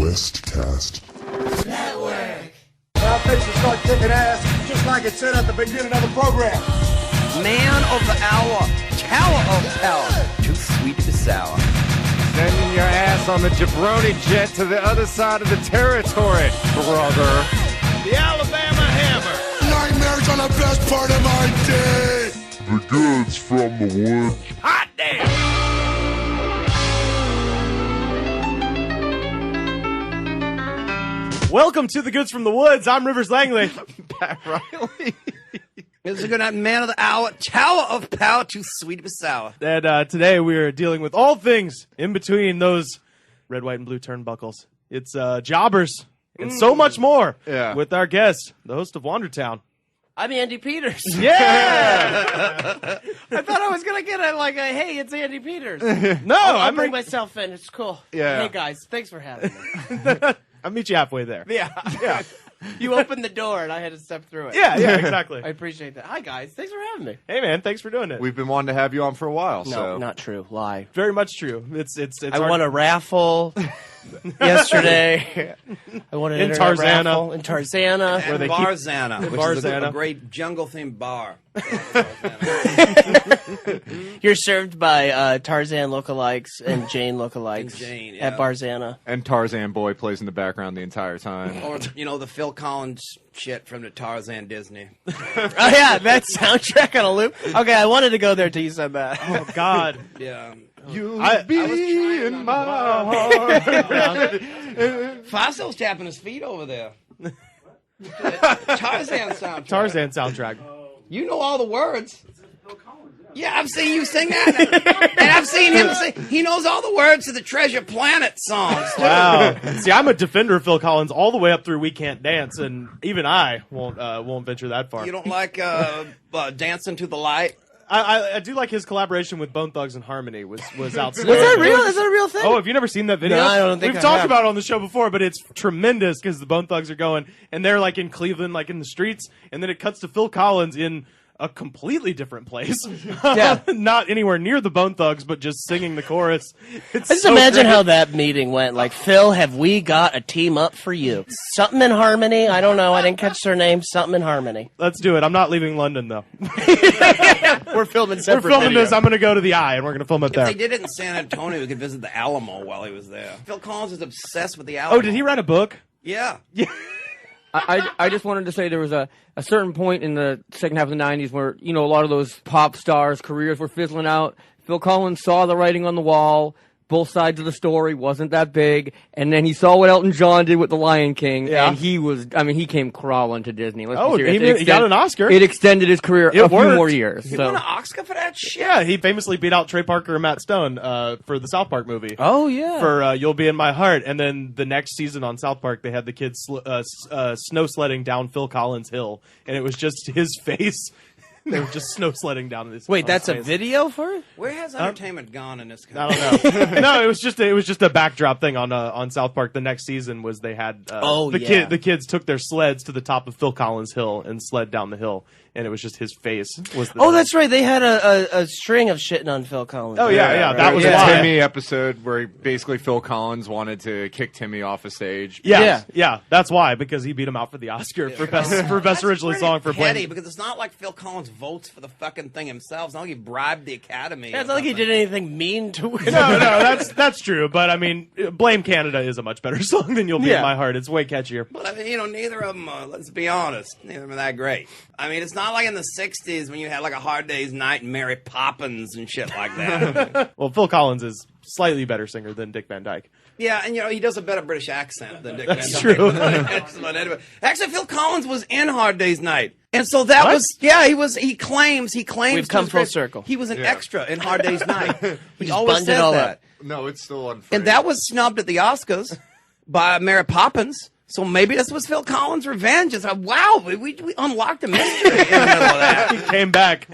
best cast. Now fix to start kicking ass, just like it said at the beginning of the program. Man of the hour, tower of power, too sweet to be sour. Sending your ass on the jabroni jet to the other side of the territory, brother. The Alabama Hammer. Nightmares on the best part of my day. The goods from the wood. Hot damn. Welcome to the Goods from the Woods. I'm Rivers Langley. Pat Riley. This is a good night, man of the hour, tower of power, too sweet to be sour. And today we are dealing with all things in between those red, white, and blue turnbuckles. It's jobbers and so much more with our guest, the host of Wandertown. I'm Andy Peters. Yeah! I thought I was going to get a hey, it's Andy Peters. No, I'll bring myself in. It's cool. Yeah. Hey, guys, thanks for having me. I'll meet you halfway there. Yeah. You opened the door, and I had to step through it. Yeah, exactly. I appreciate that. Hi, guys. Thanks for having me. Hey, man, thanks for doing it. We've been wanting to have you on for a while. No, so. not true. Lie. Very much true. It's I won a raffle yesterday. I won an In internet Tarzana. raffle in Tarzana. And Barzana, which is a Barzana. great jungle-themed bar. You're served by Tarzan lookalikes and Jane lookalikes And Jane, at yeah. Barzana. And Tarzan Boy plays in the background the entire time. Or, the Phil Collins shit from the Tarzan Disney. Oh, yeah, that soundtrack on a loop. Okay, I wanted to go there till you said that. Oh, God. Yeah. You'll I be was in my heart. Fossil's tapping his feet over there. Tarzan soundtrack. Tarzan soundtrack. You know all the words. Yeah, I've seen you sing that. And I've seen him sing. He knows all the words to the Treasure Planet songs, too. Wow. See, I'm a defender of Phil Collins all the way up through We Can't Dance, and even I won't venture that far. You don't like Dancing to the Light? I do like his collaboration with Bone Thugs and Harmony was outstanding. Was that real? Is that a real thing? Oh, have you never seen that video? No, I don't think We've I talked have. about it on the show before, but it's tremendous because the Bone Thugs are going, and they're like in Cleveland, like in the streets, and then it cuts to Phil Collins in a completely different place. Yeah. Not anywhere near the Bone Thugs, but just singing the chorus. It's I just so imagine great. how that meeting went. Like, Phil, have we got a team up for you? Something in Harmony? I don't know. I didn't catch their name. Something in Harmony. Let's do it. I'm not leaving London, though. We're filming We're separate filming video. this. I'm going to go to the Eye, and we're going to film it If there. they did it in San Antonio, we could visit the Alamo while he was there. Phil Collins is obsessed with the Alamo. Oh, did he write a book? Yeah. I just wanted to say there was a certain point in the second half of the 90s where, a lot of those pop stars' careers were fizzling out. Phil Collins saw the writing on the wall. Both sides of the story wasn't that big. And then he saw what Elton John did with The Lion King. Yeah. And he came crawling to Disney. Let's Oh, be serious. he got an Oscar. It extended his career It a few worked. more years. He So. won an Oscar for that shit? Yeah, he famously beat out Trey Parker and Matt Stone for the South Park movie. Oh, yeah. For You'll Be in My Heart. And then the next season on South Park, they had the kids snow sledding down Phil Collins Hill. And it was just his face. They were just snow sledding down this. Wait, that's a video for it? Where has entertainment gone in this I country? don't know. No, it was just a backdrop thing on South Park. The next season was they had the kids took their sleds to the top of Phil Collins Hill and sled down the hill, and it was just his face. Oh, that's right. They had a string of shitting on Phil Collins. Oh yeah, that was the why. Timmy episode where basically Phil Collins wanted to kick Timmy off a stage. Yeah, that's why, because he beat him out for the Oscar for best original song for petty, playing. because it's not like Phil Collins votes for the fucking thing himself. It's not like he bribed the Academy. Yeah, it's not like he did anything mean to it. No, that's true. But I mean, Blame Canada is a much better song than You'll Be in My Heart. It's way catchier. But I mean, neither of them, let's be honest, neither of them are that great. I mean, it's not like in the 60s when you had like a Hard Day's Night and Mary Poppins and shit like that. Well, Phil Collins is slightly better singer than Dick Van Dyke. Yeah, and he does a better British accent than Dick Van That's Dyke. true. Actually, Phil Collins was in Hard Day's Night. And so that he claims We've to come his full credit, circle. He was an extra in Hard Day's Night. He just always bunned said it all that. up. No, it's still unfair. And that was snubbed at the Oscars by Mary Poppins. So maybe this was Phil Collins' revenge. It's like, wow, we unlocked a mystery in the middle of that. He came back.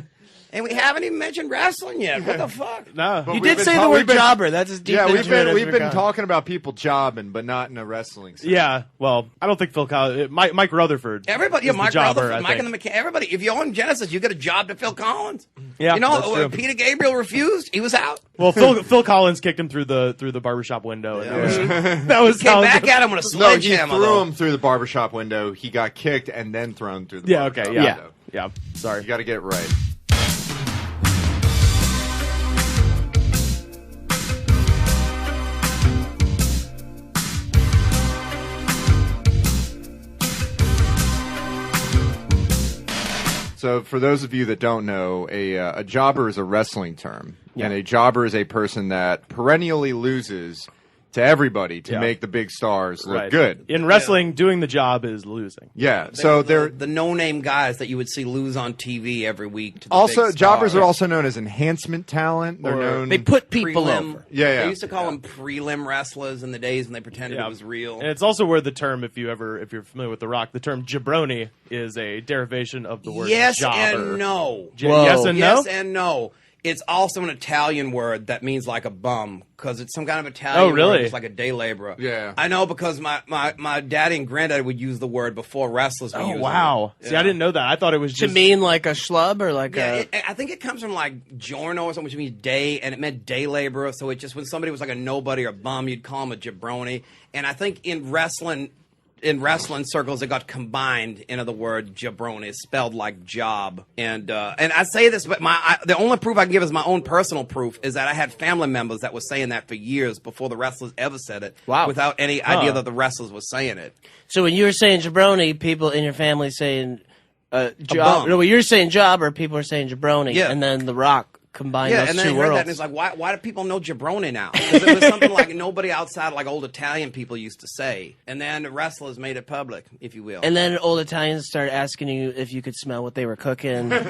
And we haven't even mentioned wrestling yet. What the fuck? No. You did say the word jobber. That's as deep Yeah, into it as we've we've been gone. talking about people jobbing, but not in a wrestling sense. Yeah, well, I don't think Phil Collins. Mike Rutherford. Everybody, is the Mike jobber, Rutherford, I Mike think. and the McCann. Everybody, if you're on Genesis, you get a job to Phil Collins. Yeah, you know, that's true. Peter Gabriel refused. He was out. Well, Phil Collins kicked him through the barbershop window. And that was Came how back at him with a No, he sledgehammer. threw though. him through the barbershop window. He got kicked and then thrown through the Yeah. barbershop Okay. Yeah. window. Yeah. Sorry. You got to get it right. So, for those of you that don't know, a jobber is a wrestling term, and a jobber is a person that perennially loses to everybody to make the big stars look Right. good. In wrestling, doing the job is losing. Yeah. So they're the no-name guys that you would see lose on TV every week. To the also big jobbers stars. are also known as enhancement talent. They're known. They put people Prelim. over. Yeah, yeah. They used to call them prelim wrestlers in the days when they pretended it was real. And it's also where the term, if you're familiar with The Rock, the term jabroni is a derivation of the word yes jobber. and no. Yes and no. Yes and no. It's also an Italian word that means like a bum because it's some kind of Italian Oh, really? word. It's like a day laborer. Yeah. I know because my daddy and granddaddy would use the word before wrestlers would use Oh it. wow! See, I didn't know that. I thought it was To just mean like a schlub or like Yeah, a. I think it comes from like giorno or something, which means day, and it meant day laborer. So it just when somebody was like a nobody or bum, you'd call him a jabroni. And I think in wrestling circles, it got combined into the word jabroni. It's spelled like job. And I say this, but the only proof I can give is my own personal proof is that I had family members that were saying that for years before the wrestlers ever said it. Wow. Without any idea that the wrestlers were saying it. So when you were saying jabroni, people in your family saying job. bum. No, when you're saying jobber, people are saying jabroni. Yeah. And then The Rock combined Yeah, those and then two I heard worlds. that, and it's like, why do people know jabroni now? Because it was something like nobody outside, like old Italian people used to say. And then the wrestlers made it public, if you will. And then old Italians started asking you if you could smell what they were cooking. It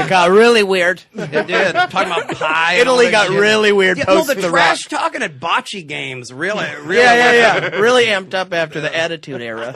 got really weird. It did. Talking about pie. and Italy all that got shit. really weird Yeah, no, post the The trash Rock. talking at bocce games really. Yeah. Really amped up after the Attitude Era.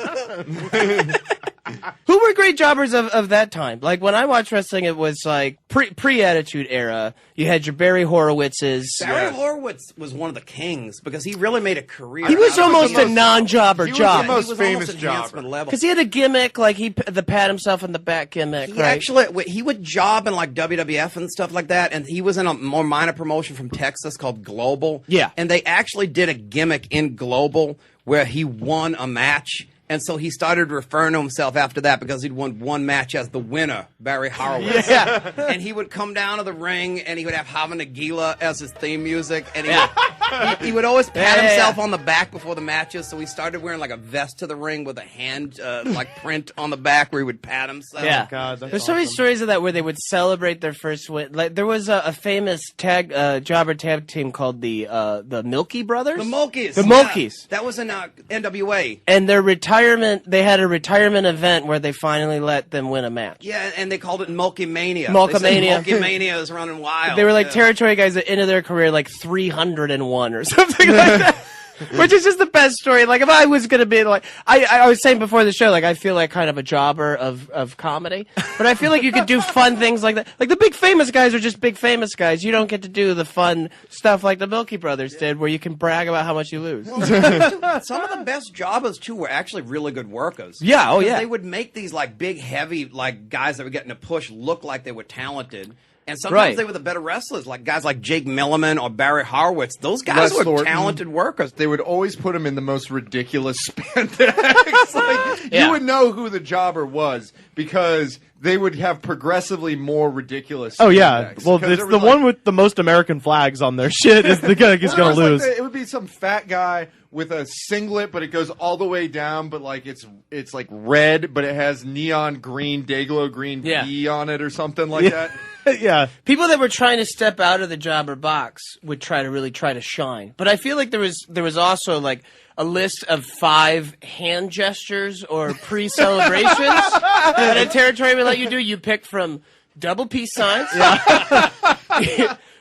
Who were great jobbers of that time? Like when I watched wrestling, it was like pre-Attitude Era. You had your Barry Horowitz's. Barry Horowitz was one of the kings because he really made a career. He was out of it. almost a non-jobber he was job. the most He was famous almost enhancement jobber. level. Because he had a gimmick, like the pat himself in the back gimmick, He right? actually he would job in like WWF and stuff like that, and he was in a more minor promotion from Texas called Global. Yeah. and they actually did a gimmick in Global where he won a match. And so he started referring to himself after that because he'd won one match as the winner, Barry Horowitz. Yeah. And he would come down to the ring and he would have Hava Nagila as his theme music. And he would always pat Yeah. himself on the back before the matches. So he started wearing like a vest to the ring with a hand like print on the back where he would pat himself. Yeah. God, that's There's so many awesome. stories of that where they would celebrate their first win. Like there was a famous jobber tag team called the Milky Brothers. The Mulkeys. The Yeah. Mulkeys. That was in NWA. And their they had a retirement event where they finally let them win a match. Yeah, and they called it Mulky Mania. Mulkamania. Mulky Mania is running wild. They were like Yeah. territory guys at the end of their career, like 301 or something like that. Which is just the best story. Like if I was gonna be like, I was saying before the show, like I feel like kind of a jobber of comedy, but I feel like you could do fun things like that. Like the big famous guys are just big famous guys. You don't get to do the fun stuff like the Milky Brothers did, where you can brag about how much you lose. Some of the best jobbers too were actually really good workers. Yeah, oh, Because yeah. They would make these like big, heavy like guys that were getting a push look like they were talented. And sometimes Right. they were the better wrestlers, like guys like Jake Milliman or Barry Horowitz. Those guys Les were Thornton. talented workers. They would always put him in the most ridiculous spandex. Like, Yeah. You would know who the jobber was because they would have progressively more ridiculous. Oh yeah, spandex. well, Because it's there the was, one with the most American flags on their shit is the guy who's Well, gonna it was lose. it would be some fat guy with a singlet, but it goes all the way down, but like it's like red, but it has neon green, Dayglow green Yeah. P on it or something like that. Yeah, People that were trying to step out of the jobber box would try to shine. But I feel like there was also like a list of 5 hand gestures or pre-celebrations that a territory would let you do. You pick from double peace signs.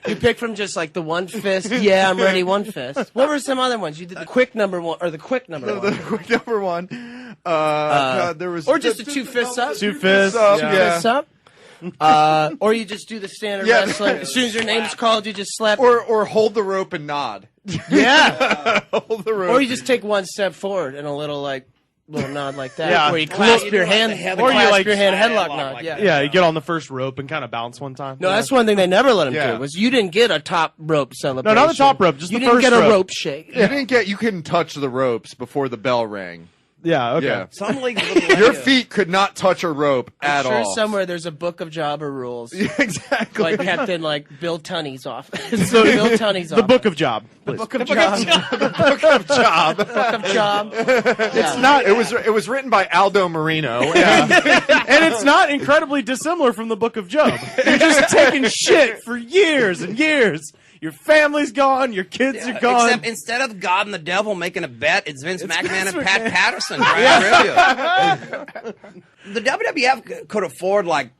You pick from just like the one fist. Yeah, I'm ready. One fist. What were some other ones? You did the quick number one or the quick number The one. quick number one. God, there was Or just a 2 fists up. Two fists. up, Yeah. yeah. Fists up. Or you just do the standard Yeah. wrestling. As soon as your name's called, you just slap. Or hold the rope and nod. Yeah. Hold the rope. Or you just take one step forward and a little nod like that, Yeah. where you clasp your hand, Or you clasp your hand headlock headlock nod. like Yeah. that. Yeah, you get on the first rope and kind of bounce one time. No, that's one thing they never let him Yeah. do. Was you didn't get a top rope celebration. No, not the top rope, just you the didn't first get a rope. rope shake. Yeah. You couldn't touch the ropes before the bell rang. Yeah, okay. Yeah. Some leagues wouldn't let Your you. feet could not touch a rope at I'm sure all. somewhere there's a book of jobber rules. Exactly. Like Captain Bill Tunney's office. So Bill Tunney's The Book of Job. please. Book of Job. Book of Job. Book of Job. It's not. It was written by Aldo Marino. And it's not incredibly dissimilar from the Book of Job. You're just taking shit for years and years. Your family's gone. Your kids are gone. Except instead of God and the devil making a bet, it's Vince McMahon and Pat Patterson trying trivia. The WWF could afford like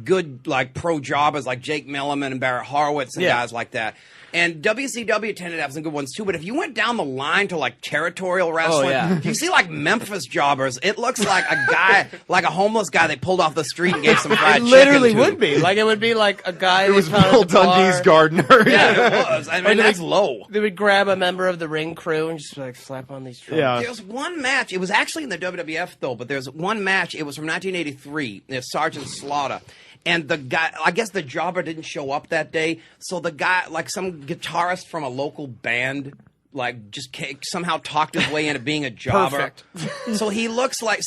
good pro jobbers like Jake Milliman and Barrett Horowitz and guys like that. And WCW tended to have some good ones too. But if you went down the line to like territorial wrestling, you see like Memphis jobbers, it looks like a guy, like a homeless guy they pulled off the street and gave some fried It chicken literally to. would be. Like, it would be like a guy. It was Bill Dundee's gardener. Yeah, it was. I mean, that's low. They would grab a member of the ring crew and just like slap on these drums. Yeah. There's one match. It was actually in the WWF though, but there's one match. It was from 1983. There's Sergeant Slaughter. And the guy, I guess the jobber didn't show up that day. So the guy, like some guitarist from a local band, like just somehow talked his way into being a jobber. Perfect. So he looks like,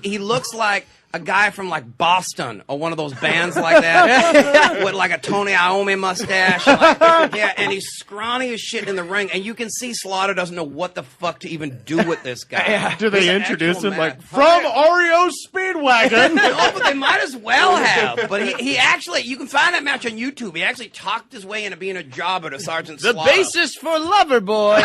he looks like a guy from like Boston or one of those bands like that with like a Tony Iommi mustache. And he's scrawny as shit in the ring. And you can see Slaughter doesn't know what the fuck to even do with this guy. Do they He's an introduce actual him like man. from REO Speedwagon? No, but they might as well have. But he actually, you can find that match on YouTube. He actually talked his way into being a jobber to Sergeant The Slaughter. bassist for Loverboy.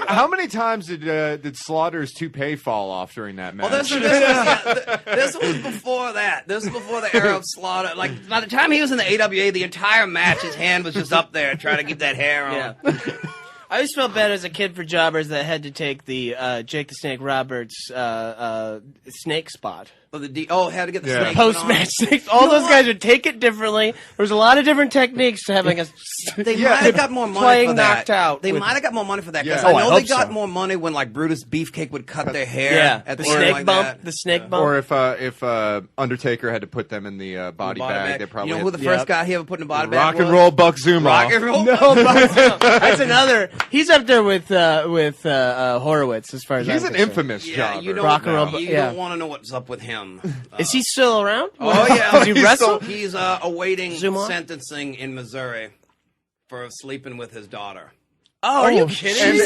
How many times did Slaughter's toupee fall off during that match? Well, this was before that. This was before the era of Slaughter. Like, by the time he was in the AWA, the entire match, his hand was just up there trying to keep that hair on. Yeah. I always felt bad as a kid for jobbers that had to take the Jake the Snake Roberts snake spot. Had to get the snake Post on. match snake. All those guys would take it differently. There's a lot of different techniques to having a. They might have got more money playing for that. knocked out. They might have got more money for that because Yeah. I Oh, I know hope they got so. more money when like Brutus Beefcake would cut their hair. Yeah, at the the end snake like bump. that. The snake bump. Or if Undertaker had to put them in the body bag, they probably You know who the first guy he ever put in a body bag Rock was? and Roll Buck Zumhofe. Rock and Roll. That's another. He's up there with Horowitz as far as He's I'm an concerned. infamous Yeah, jobber. you don't, Rock and roll, you yeah. don't want to know what's up with him. Is he still around? Oh yeah, Does he wrestle? He's awaiting Zoom on? sentencing in Missouri for sleeping with his daughter. Oh, are you kidding me?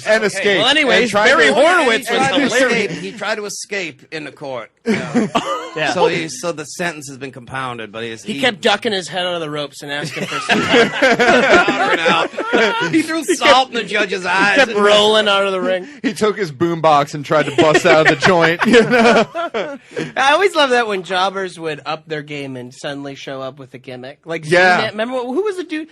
And escape. Well, anyways, And tried Barry to- Horowitz He was tried to hilarious. escape. He tried to escape in the court. Yeah. Yeah. So the sentence has been compounded, but He kept ducking his head out of the ropes and asking for some. powdering out. He threw salt in the judge's eyes. kept rolling out of the ring. He took his boombox and tried to bust out of the joint. You know? I always love that when jobbers would up their game and suddenly show up with a gimmick. Like Yeah. Z-Man. Remember who was the dude?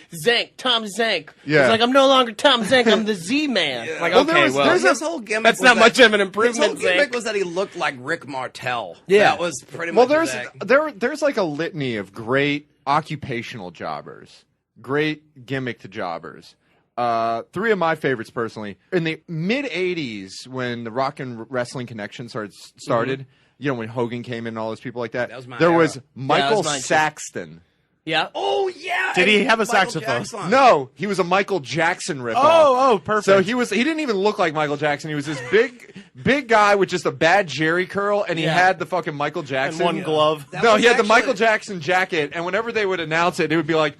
Tom Zank. Yeah. It's like, I'm no longer Tom Zank, I'm the Z-Man. Yeah. Like, Well, okay, well, his whole gimmick that's was not that- much of an His improvement, whole gimmick Zank. was that he looked like Rick Martel. Yeah. That was pretty Well, much his act. there's like a litany of great occupational jobbers, great gimmick to jobbers. Three of my favorites personally. In the mid '80s, when the Rock and Wrestling Connection started, you know, when Hogan came in and all those people like that, That was my there era. was that Michael was mine too. Saxton. Yeah. Oh yeah. Did he have a Michael saxophone? Jackson. No, he was a Michael Jackson ripoff. Oh, perfect. So he didn't even look like Michael Jackson. He was this big guy with just a bad Jerry curl, and he Yeah. had the fucking Michael and Jackson. one glove. That No, was he had the actually- Michael Jackson jacket, and whenever they would announce it, it would be like,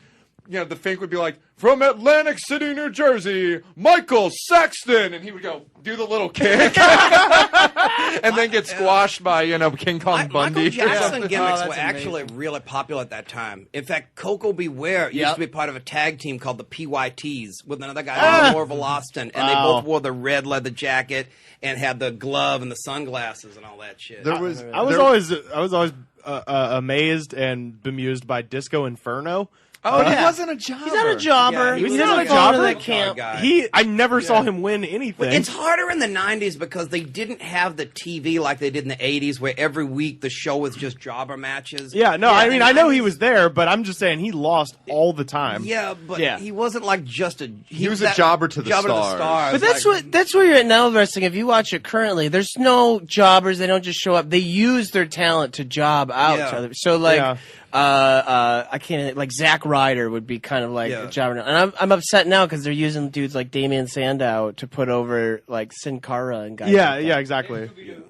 you know, the Fink would be like, from Atlantic City, New Jersey, Michael Saxton, and he would go do the little kick, and then get squashed by, you know, King Kong Bundy. Michael Jackson Oh, gimmicks that's were actually really popular at that time. In fact, Coco Beware used to be part of a tag team called the PYTs with another guy named Orville Austin, and they both wore the red leather jacket and had the glove and the sunglasses and all that shit. There was, I was always amazed and bemused by Disco Inferno. Oh, But yeah. he wasn't a jobber. He's not a jobber. Yeah, He's he not wasn't a a jobber. jobber. That camp. Guy. I never saw him win anything. It's harder in the 90s because they didn't have the TV like they did in the 80s where every week the show was just jobber matches. Yeah, no, I mean, I know he was there, but I'm just saying he lost all the time. Yeah, but Yeah. he wasn't like just a... He was a jobber to the stars. But that's where you're at now, wrestling. If you watch it currently, there's no jobbers. They don't just show up. They use their talent to job out Yeah. each other. So like, Yeah. I can't like Zack Ryder would be kind of like Yeah. a jobber, and I'm upset now because they're using dudes like Damian Sandow to put over like Sin Cara and guys. Yeah, like that. yeah, exactly.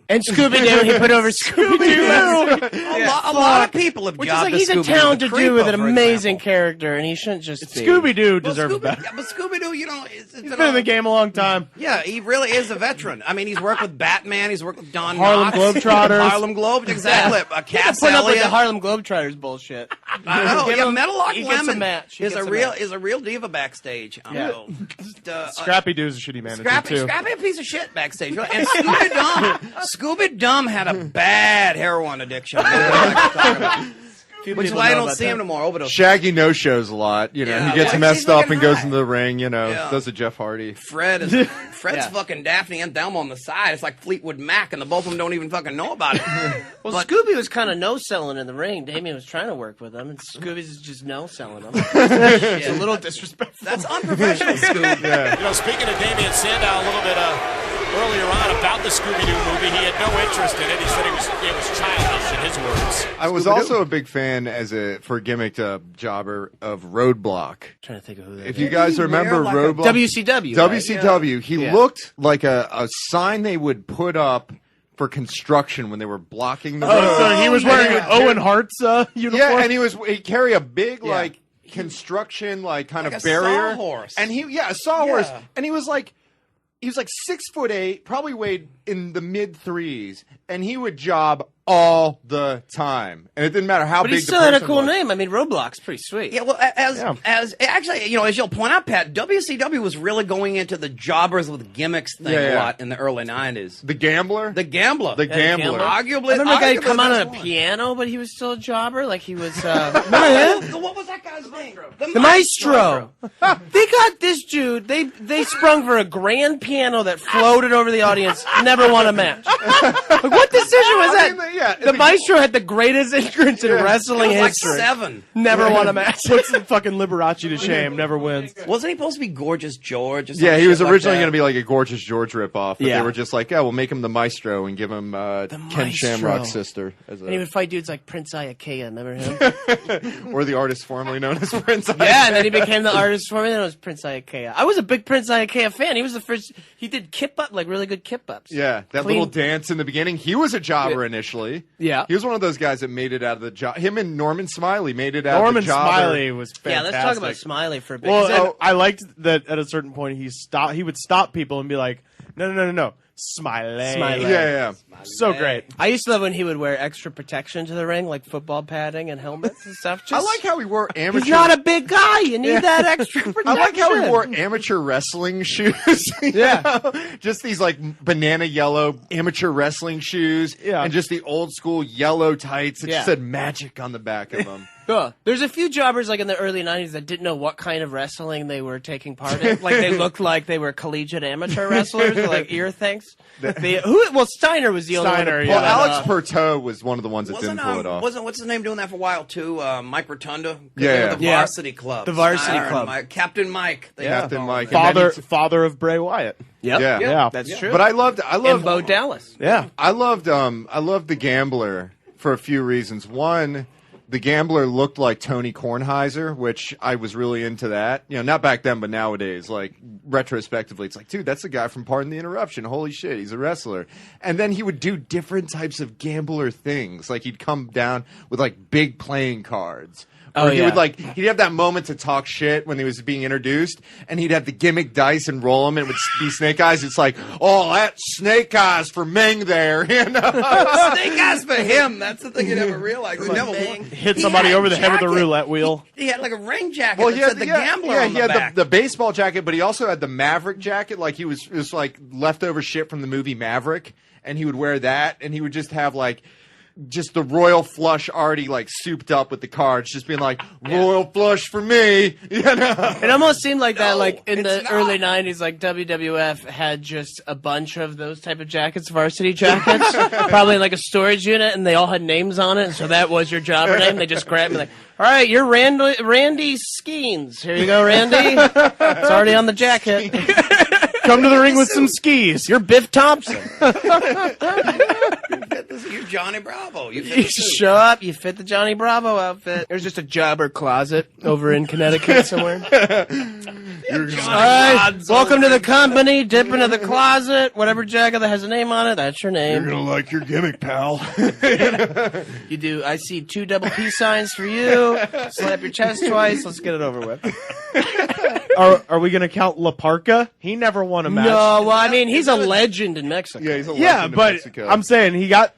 And Scooby Doo, he put over Scooby Doo. A lot of people have Which is jobbed like he's a Scooby-Doo. talented The dude with an Creepo, for amazing example. character, and he shouldn't just be. Scooby Doo Well, deserves better. Yeah, but Scooby-Doo, you know, it's He's been in the game a long time. Yeah, he really is a veteran. I mean, he's worked with Batman. He's worked with Don Harlem Knotts. Globetrotters. Harlem Globe, exactly. Cass Put up with Elliott. the Harlem Globetrotters bullshit. I know. Give Yeah, him- Metal Lock he gets a Lemon match. He is gets a a real match. is a real diva backstage. Yeah. Scrappy Doo's a shitty manager too. Scrappy a piece of shit backstage. And Scooby Dum had a bad heroin addiction. Which is why I don't see him no more. Overdose. Shaggy no shows a lot. You know, Yeah, he gets well, messed he's up looking and goes high. into the ring. You know, Yeah. does a Jeff Hardy. Fred's Yeah. fucking Daphne and Thelma on the side. It's like Fleetwood Mac, and the both of them don't even fucking know about it. Well, But- Scooby was kind of no-selling in the ring. Damien was trying to work with him, and Scooby's just no-selling him. It's a little disrespectful. That's unprofessional, Scoob. You know, speaking of Damian Sandow a little bit earlier on about the Scooby-Doo movie, he had no interest in it. He said it was childish, in his words. I was also a big fan for gimmick jobber of Roadblock. Trying to think of who that If is. you guys remember like a Roadblock, WCW. right? WCW, he Yeah. looked like a sign they would put up for construction when they were blocking the road. Oh, so he was wearing Yeah. Owen Hart's uniform. Yeah, and he'd carry a big like construction kind Like of a barrier, sawhorse. and a sawhorse, Yeah. and he was like 6'8", probably weighed in the mid threes, and he would job all the time, and it didn't matter how But big he still the had a person cool was. name. I mean, Roblox pretty sweet. Yeah, well, as actually, you know, as you'll point out, Pat, WCW was really going into the jobbers with gimmicks thing a lot in the early '90s. The Gambler, The Gambler, The Gambler. arguably. I remember a guy arguably come the out on best a one. piano, but he was still a jobber. Like he was. Remember him? What was that guy's name? The Maestro. They got this dude. They sprung for a grand piano that floated over the audience. Never won a match. Like, what decision was I that? mean, yeah, The Maestro had the greatest entrance in wrestling It was like history. 7. Never won a match. Puts the fucking Liberace to shame. Never wins. Wasn't he supposed to be Gorgeous George? Or some Yeah, he shit was like originally that? going to be like a Gorgeous George ripoff, but Yeah. they were just like, we'll make him the Maestro and give him Ken Maestro. Shamrock's sister, as And he would fight dudes like Prince Iakea. Remember him? or the artist formerly known as Prince. Yeah, and then he became the artist for me. Then it was Prince Iakea. I was a big Prince Iakea fan. He was the first. He did kip up, like really good kip ups. Yeah, that Clean- little dance in the beginning. He was a jobber initially. Yeah. He was one of those guys that made it out of the job. Him and Norman Smiley made it out Norman of the jobber. Smiley was Yeah, fantastic. let's talk about Smiley for a bit. Well, 'cause then- and I liked that at a certain point he would stop people and be like, no, Smiley. Smiley. Yeah. So great. I used to love when he would wear extra protection to the ring, like football padding and helmets and stuff. I Just, like how he wore amateur. he's not a big guy. You need that extra protection. I like how he wore amateur wrestling shoes. Yeah, just these like banana yellow amateur wrestling shoes. Yeah. and just the old school yellow tights that Yeah. just said magic on the back of them. There's a few jobbers like in the early '90s that didn't know what kind of wrestling they were taking part in. Like they looked like they were collegiate amateur wrestlers with like ear things. Well, Steiner was the only one. Steiner, to yeah. pull Well, it Alex off. Pertot was one of the ones that Wasn't didn't pull it off. wasn't what's his name doing that for a while too? Mike Rotunda. 'Cause Yeah. they were the Yeah. Varsity Club. The Varsity Steiner and Club. Mike, Captain Mike. They Captain called Mike. him. And then Father of Bray Wyatt. Yep. Yeah. Yeah. That's true. But I loved and Bo Dallas. Yeah. I loved the Gambler for a few reasons. One, the Gambler looked like Tony Kornheiser, which I was really into that. You know, not back then, but nowadays, like retrospectively, it's like, dude, that's the guy from Pardon the Interruption. Holy shit, he's a wrestler. And then he would do different types of Gambler things. Like he'd come down with like big playing cards. Or he would he'd have that moment to talk shit when he was being introduced, and he'd have the gimmick dice and roll them, and it would be Snake Eyes. It's like, oh, that's Snake Eyes for Ming there, you know? Snake Eyes for him. That's the thing you never realized. We never Hit somebody over the head with a roulette wheel. He had like a ring jacket Well, that he had said the Gambler on he the had back. the baseball jacket, but he also had the Maverick jacket. Like it was like leftover shit from the movie Maverick, and he would wear that, and he would just have like just the royal flush already like souped up with the cards, just being like royal flush for me. You know? It almost seemed like that, like in it's the not. early '90s, like WWF had just a bunch of those type of jackets, varsity jackets, probably in like a storage unit, and they all had names on it. And so that was your jobber name. They just grabbed me like, "All right, you're Randy Skeens. Here you go, Randy. It's already on the jacket. Come to the ring with some skis. You're Biff Thompson. You're Johnny Bravo. You fit You the suit. show up, you fit the Johnny Bravo outfit. There's just a jobber closet over in Connecticut somewhere. All right, welcome to the company. Dip into the closet. Whatever jacket that has a name on it, that's your name. You're gonna like your gimmick, pal. You do. I see 2 double peace signs for you. Slap your chest twice. Let's get it over with. Are we going to count La Parca? He never won a match. No, well, I mean, he's a legend in Mexico. Yeah, he's a Yeah, legend of but Mexico. I'm saying he got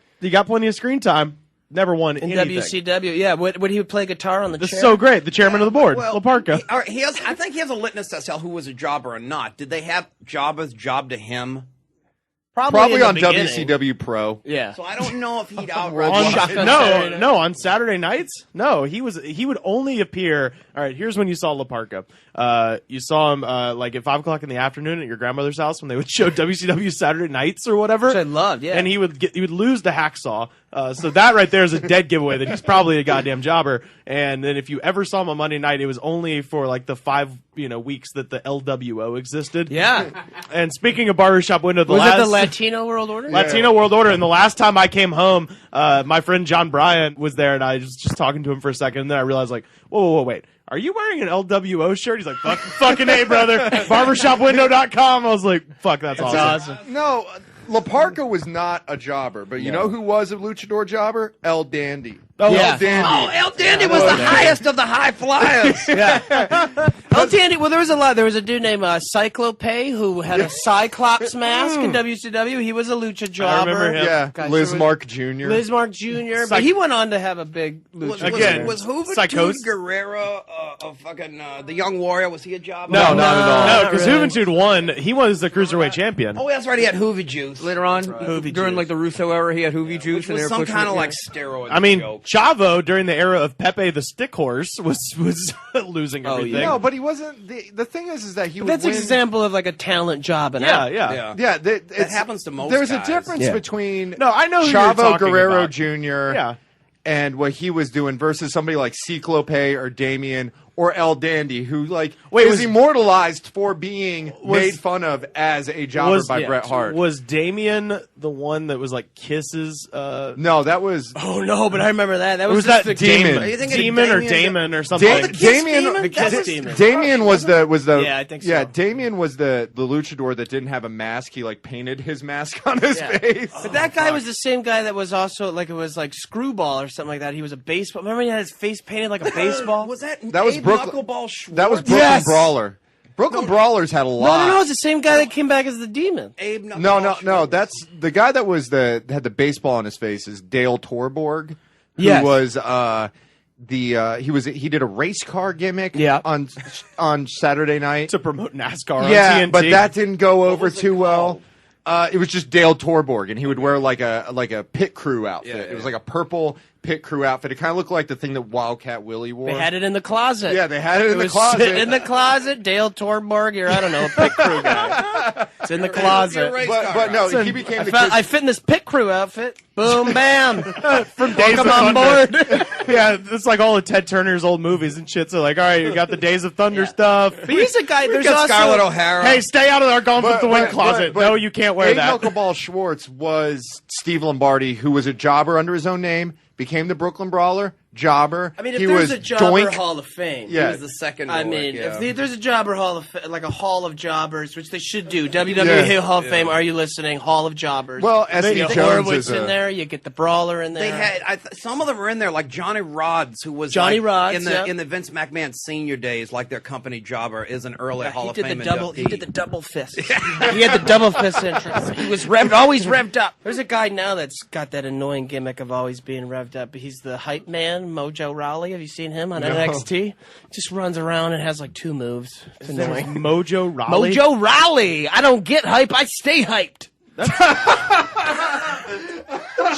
plenty of screen time. Never won In anything. WCW, yeah. Would he play guitar on the This chair? is so great. The chairman of the board, La Parca. I think he has a litmus test to tell who was a jobber or not. Did they have jobbers job to him? Probably in the on beginning. WCW Pro. Yeah. So I don't know if he'd On, outrun. on Saturday nights. No, he would only appear. All right, here's when you saw La Parca. You saw him like at 5:00 in the afternoon at your grandmother's house when they would show WCW Saturday nights or whatever. Which I loved, yeah. And he would lose to Hacksaw. So that right there is a dead giveaway that he's probably a goddamn jobber. And then if you ever saw him on Monday night, it was only for like the 5 weeks that the LWO existed. Yeah. And speaking of barbershop window, Was it the Latino World Order? Latino World Order. And the last time I came home, my friend John Bryan was there, and I was just talking to him for a second, and then I realized, like, whoa, wait. Are you wearing an LWO shirt? He's like, fucking A, brother. Barbershopwindow.com. I was like, fuck, that's awesome. No, La Parca was not a jobber, but you know who was a luchador jobber? El Dandy. Oh, yeah. El Dandy. Oh, El Dandy was the highest of the high flyers. Oh, Dandy. Well, there was a lot. There was a dude named Cyclope who had a Cyclops mask in WCW. He was a lucha jobber. remember him. Yeah, Guys, Lismark Jr. Lismark Jr. But he went on to have a big lucha. Again, was Juventud Psychos. Guerrero fucking the Young Warrior? Was he a jobber? No, not at all. No, Not because really. Juventud won. He was the cruiserweight champion. Oh, that's right. He had Hoovy juice. Later on, Hoovy during juice. like the Russo era, he had Hoovy juice, Which and they was were some pushing kind it, of yeah. like steroid. I mean, joke. Chavo during the era of Pepe the Stick Horse was losing Oh, everything. yeah. No, but he wasn't. The thing is that he would That's an win. example of like a talent job. And Yeah, out. yeah. Yeah, That happens to most There's guys. a difference Yeah. between No, I know who you're Chavo talking Guerrero about. Jr. Yeah. and what he was doing versus somebody like Cyclope or Damien or El Dandy, who like Wait, is was- immortalized for being made fun of as a jobber by Bret Hart. Was Damien the one that was like kisses? No, that was Oh no, but I remember that. That was was that just the Demon? Are you thinking Demon of or Damien? Damon or something? Da- the Kiss Damien. Demon? The Kiss That Demon. Damien was the Yeah, I think so. Yeah, Damien was the luchador that didn't have a mask. He like painted his mask on his Yeah. face. But that guy was the same guy that was also like it was like Screwball or something like that. He was a baseball. Remember he had his face painted like a baseball. Was that That was Abe Brooklyn- Knuckleball Schwartz? That was Brooklyn Yes. Brawler. Brooklyn Brawlers had a lot. No, it's the same guy that came back as the demon. Abe Knuckleball No. Schwartz. That's the guy that was had the baseball on his face is Dale Torborg, who Yes. was he did a race car gimmick Yeah. on Saturday night. to promote NASCAR on Yeah, TNT. but that didn't go over was it too well. called? It was just Dale Torborg, and he would wear like a pit crew outfit. Yeah, It was yeah. like a purple pit crew outfit. It kind of looked like the thing that Wildcat Willie wore. They had it in the closet. Yeah, they had it in the was closet. sitting in the closet. Dale Torborg, you're I don't know, a pit crew guy. It's in the closet. race but, car but no, Listen, he became I, the found, kid- I fit in this pit crew outfit. Boom, bam. from Days Welcome of on Thunder. board. Yeah, it's like all of Ted Turner's old movies and shit. So like, all right, you got the Days of Thunder stuff. But he's a guy. There's Got also Scarlett O'Hara. Hey, stay out of our Gone with the Wind closet. No, you can't wear Abe that. Knuckleball Schwartz was Steve Lombardi, who was a jobber under his own name, became the Brooklyn Brawler, jobber. I mean, if he there's was a jobber Doink. Hall of Fame, Yeah. He was the second. I Rolex, mean, yeah. if there's a jobber hall of like a hall of jobbers, which they should do. WWE Yeah. Hall of Fame. Are you listening? Hall of jobbers. Well, you S.E. get Jones Horowitz is in a there. You get the Brawler in there. They had some of them were in there, like Johnny Rods, who was Johnny like, Rods, in the yeah. in the Vince McMahon senior days, like their company jobber is an early Hall he of did Fame the double. He inductee. did the double fist. He had the double fist entrance. He was always revved up. There's a guy now that's got that annoying gimmick of always being revved up. He's the hype man, Mojo Rawley. Have you seen him on NXT? Just runs around and has like 2 moves. It's annoying. Mojo Rawley. Mojo Rawley. I don't get hype. I stay hyped.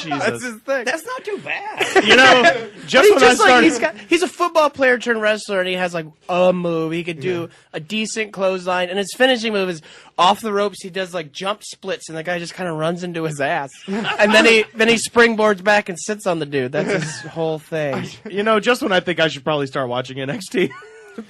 Jesus. his thing. That's not too bad. You know, just when I started. He's a football player turned wrestler, and he has like a move. He could do a decent clothesline, and his finishing move is off the ropes. He does like jump splits, and the guy just kind of runs into his ass, and then he springboards back and sits on the dude. That's his whole thing. You know, just when I think I should probably start watching NXT.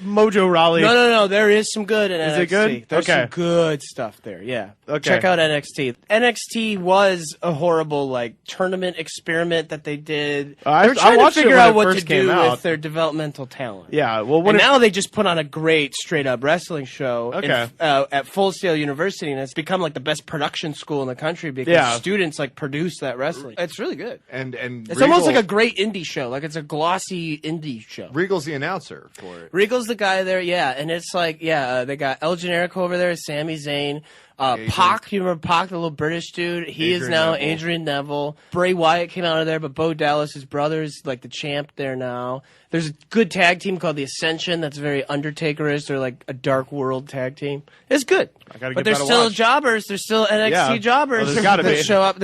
Mojo Rawley. No. There is some good in NXT. Is it good? There's Okay. some good stuff there. Yeah. Okay. Check out NXT. NXT was a horrible like tournament experiment that they did. I They were trying to watched it figure when out it what to first came do out. with their developmental talent. Yeah, well, And now they just put on a great straight up wrestling show Okay. at Full Sail University, and it's become like the best production school in the country because Yeah. students like produce that wrestling. It's really good. And It's almost like a great indie show. Like it's a glossy indie show. Regal's the announcer for it. Regal's the guy there, yeah, and it's like, they got El Generico over there, Sami Zayn, Pac. You remember Pac, the little British dude? He is Adrian now Neville. Adrian Neville. Bray Wyatt came out of there, but Bo Dallas, his brother, is like the champ there now. There's a good tag team called the Ascension that's very Undertaker-ish. They're like a Dark World tag team. It's good. gotta But give there's that a still watch. jobbers. There's still NXT Yeah. jobbers Well, there's gotta that be. show up.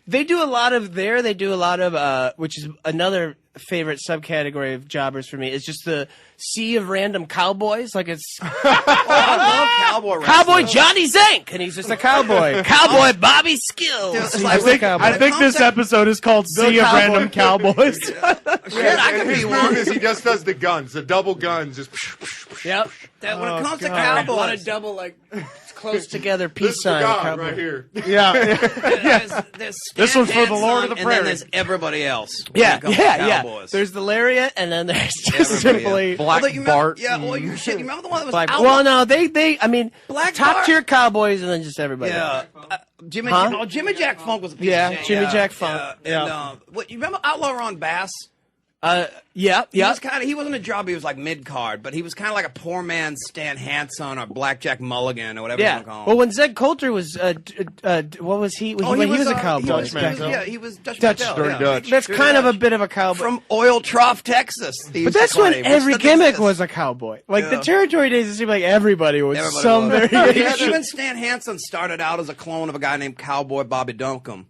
They do a lot of which is another favorite subcategory of jobbers for me, is just the sea of random cowboys. Like it's I love cowboy wrestling. Cowboy Johnny Zank, and he's just a cowboy. Cowboy Bobby Skills. Dude, it's He's like- just a cowboy. I think this episode is called Sea of Cowboy. Random Cowboys. Shit, I could His be move one. is he just does the guns, the double guns. Just Yep. That when it comes to A lot cowboys, of double like close together this peace is the sign. god cowboy. right here. yeah. there's This Stan one's for the Lord of the Hansen, Prairie. And then there's everybody else. when Yeah, it comes to yeah. Cowboys. There's the lariat, and then there's just Everybody simply else. Black Although you remember- Bart. Yeah, well, you shit. You remember the one that was Black. out- Well, no, I mean, Black top Bart. tier cowboys, and then just everybody. Yeah. Jimmy, Huh? oh, Jimmy Jack Funk was a piece Yeah, of shit. Jimmy Jack Funk. Yeah. And, what, you remember Outlaw Ron Bass? Yeah. He wasn't a job. He was like mid card, but he was kind of like a poor man Stan Hansen or Blackjack Mulligan or whatever you Yeah. want to call him. Well, when Zed Coulter was, what was he? He was a cowboy. He was Dutch Dutch. Mantel, Dirty yeah. Dutch. That's kind of a bit of a cowboy. From Oil Trough, Texas. they But used to that's when play, which every doesn't gimmick exist. was a cowboy. Like the Yeah. territory days, it seemed like everybody was Everybody some was. variation. Even Stan Hansen started out as a clone of a guy named Cowboy Bobby Duncombe.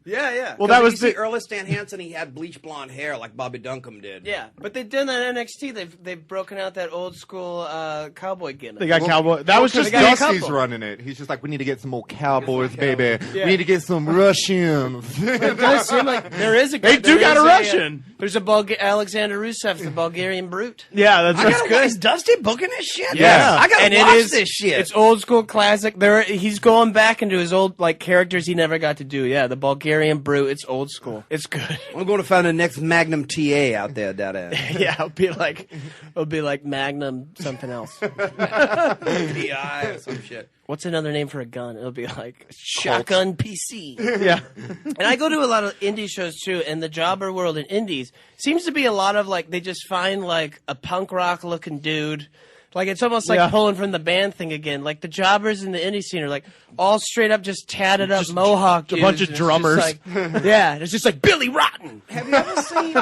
Yeah. Well, that was you see the. early Stan Hansen. He had bleach blonde hair like Bobby Duncombe did. Yeah, but they've done that in NXT. They've broken out that old school cowboy gimmick. They got Cowboy. That was just got a Dusty's couple. running it. He's just like, we need to get some more cowboys, baby. Yeah. We need to get some Russians. It does seem like there is a. They do there got is a Russian. There's a Alexander Rusev, the Bulgarian brute. Yeah, that's I gotta good. Is Dusty booking this shit? Yeah. I gotta And watch it is this shit. It's old school classic. He's going back into his old like characters he never got to do. Yeah, the Bulgarian brute. It's old school. It's good. I'm going to find the next Magnum TA out there, that Yeah, it'll be like Magnum something else. PI or some shit. What's another name for a gun? It'll be like Shotgun PC. Yeah. And I go to a lot of indie shows too, and the jobber world in indies seems to be a lot of like they just find like a punk rock looking dude. Like it's almost like Yeah. pulling from the band thing again. Like the jobbers in the indie scene are like all straight up just tatted up mohawk dudes. bunch of and it's just drummers. like- yeah, it's just like Billy Rotten. Have you ever seen?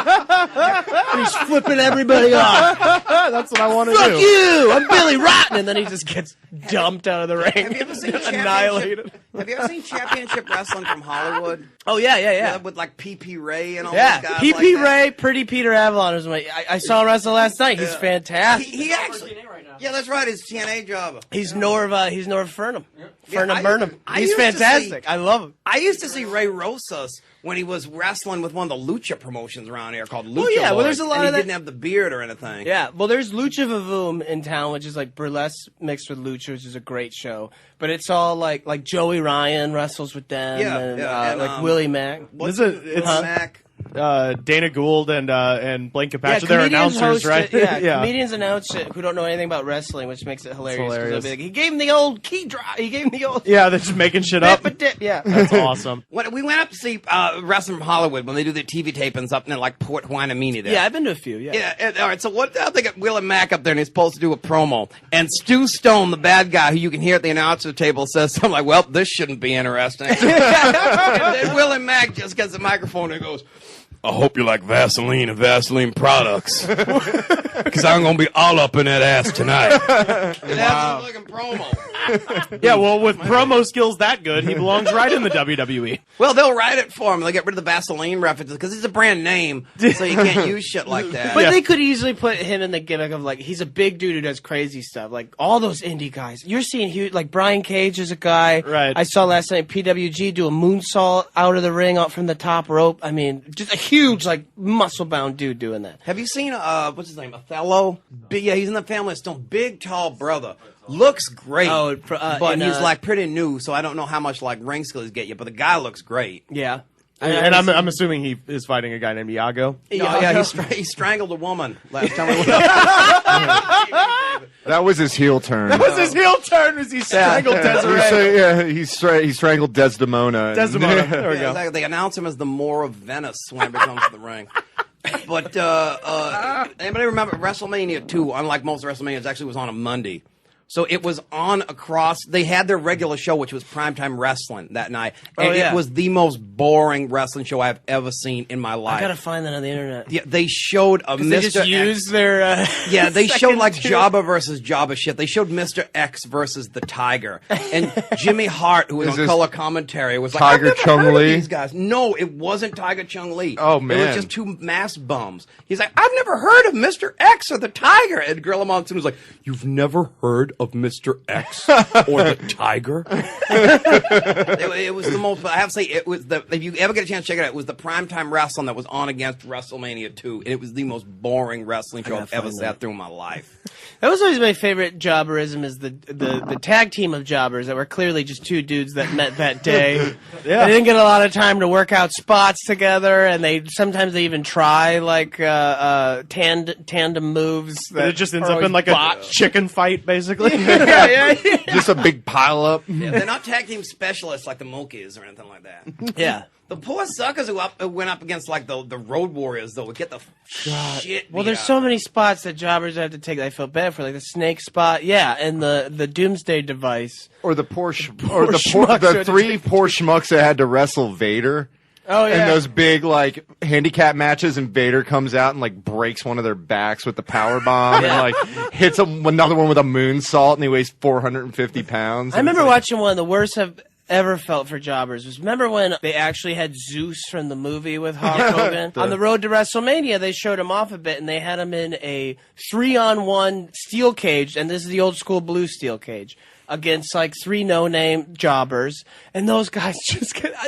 He's flipping everybody off. That's what I want to Fuck do. you! I'm Billy Rotten, and then he just gets dumped out of the ring. Have you ever seen Annihilated. Have you ever seen Championship Wrestling from Hollywood? Oh yeah. With like PP Ray and all Yeah, those guys. PP like that? Ray, Pretty Peter Avalon is my. I saw him wrestle last night. He's fantastic. He actually. Yeah, that's right. His TNA jobber. He's Norv Furnham. Furnham I- Burnham. I He's used to fantastic. see- I love him. I used to see Ray Rosas when he was wrestling with one of the Lucha promotions around here called Lucha. yeah, well, Boys, there's a lot and of he that- didn't have the beard or anything. Yeah, well, there's Lucha Vavoom in town, which is like burlesque mixed with lucha, which is a great show. But it's all like Joey Ryan wrestles with them, Yeah, and, yeah, and, like Willie Mack. What's This is- Willie it's- Mac? Dana Gould and Blaine Capatcha, Yeah, they're comedians announcers, host right? it. Yeah, comedians announce it who don't know anything about wrestling, which makes it hilarious. 'cause they'll hilarious. be like, he gave him the old key drop. He gave him the old. Yeah, they're just making shit up. Yeah. That's awesome. When we went up to see Wrestling from Hollywood when they do their TV tapings up in like Port Hueneme there. Yeah, I've been to a few. Yeah. Yeah, and, all right. So what? They got Will and Mac up there, and he's supposed to do a promo. And Stu Stone, the bad guy, who you can hear at the announcer table, says something like, "Well, this shouldn't be interesting." And then Will and Mac just gets the microphone and goes, I hope you like Vaseline and Vaseline products. Because I'm going to be all up in that ass tonight. That's a fucking promo. Yeah, well, with promo skills that good, he belongs right in the WWE. Well, they'll write it for him. They'll get rid of the Vaseline references because it's a brand name, so you can't use shit like that. But they could easily put him in the gimmick of like he's a big dude who does crazy stuff, like all those indie guys. You're seeing huge, like Brian Cage is a guy. Right. I saw last night PWG do a moonsault out of the ring, out from the top rope. I mean, just a huge, like muscle bound dude doing that. Have you seen what's his name? Othello? Yeah, he's in the Family Stone. Big, tall brother. Looks great. Oh, but he's like pretty new, so I don't know how much like ring skills get you. But the guy looks great. Yeah. And I'm assuming he is fighting a guy named Iago. Yeah, he strangled a woman last time I went up. That was his heel turn. That was his heel turn as he strangled Desiree. He strangled Desdemona. Desdemona. There we Yeah, go. exactly. They announce him as the Moor of Venice when he comes to the ring. But anybody remember WrestleMania 2, unlike most WrestleManias, actually was on a Monday. So it was on across. They had their regular show, which was primetime wrestling that night, and it was the most boring wrestling show I've ever seen in my life. I gotta find that on the internet. Yeah, they showed a Mr. They just X. used their. Yeah, they showed like two. Jabba versus Jabba shit. They showed Mr. X versus the Tiger, and Jimmy Hart, who was Is on this color commentary, was like, Tiger "I've never heard of Chung-Li?" these guys." No, it wasn't Tiger Chung-Li. Oh, it man. was just two mass bums. He's like, "I've never heard of Mr. X or the Tiger," and Gorilla Monsoon was like, "You've never heard of Mr. X or the Tiger?" It was the most. I have to say, it was the. If you ever get a chance to check it out, it was the primetime wrestling that was on against WrestleMania 2, and it was the most boring wrestling show I've ever sat through in my life. That was always my favorite jobberism, is the tag team of jobbers that were clearly just two dudes that met that day. Yeah. They didn't get a lot of time to work out spots together, and sometimes they even try like tandem moves. But it just ends up in like a chicken fight, basically. yeah. Just a big pile up. Yeah, they're not tag team specialists like the Monkeys or anything like that. Yeah. The poor suckers who went up against like the Road Warriors though would get the shit. Well, beat there's out so of them. many spots that jobbers have to take that I feel bad for, like the snake spot, and the Doomsday device. Or the schmucks the are three poor schmucks that had to wrestle Vader. Oh yeah. In those big like handicap matches, and Vader comes out and like breaks one of their backs with the power bomb, and like hits another one with a moonsault, and he weighs 450 pounds. I remember watching one of the worst I've ever felt for jobbers was, remember when they actually had Zeus from the movie with Hulk Hogan? On the road to WrestleMania, they showed him off a bit, and they had him in a 3-on-1 steel cage, and this is the old school blue steel cage, against like 3 no-name jobbers, and those guys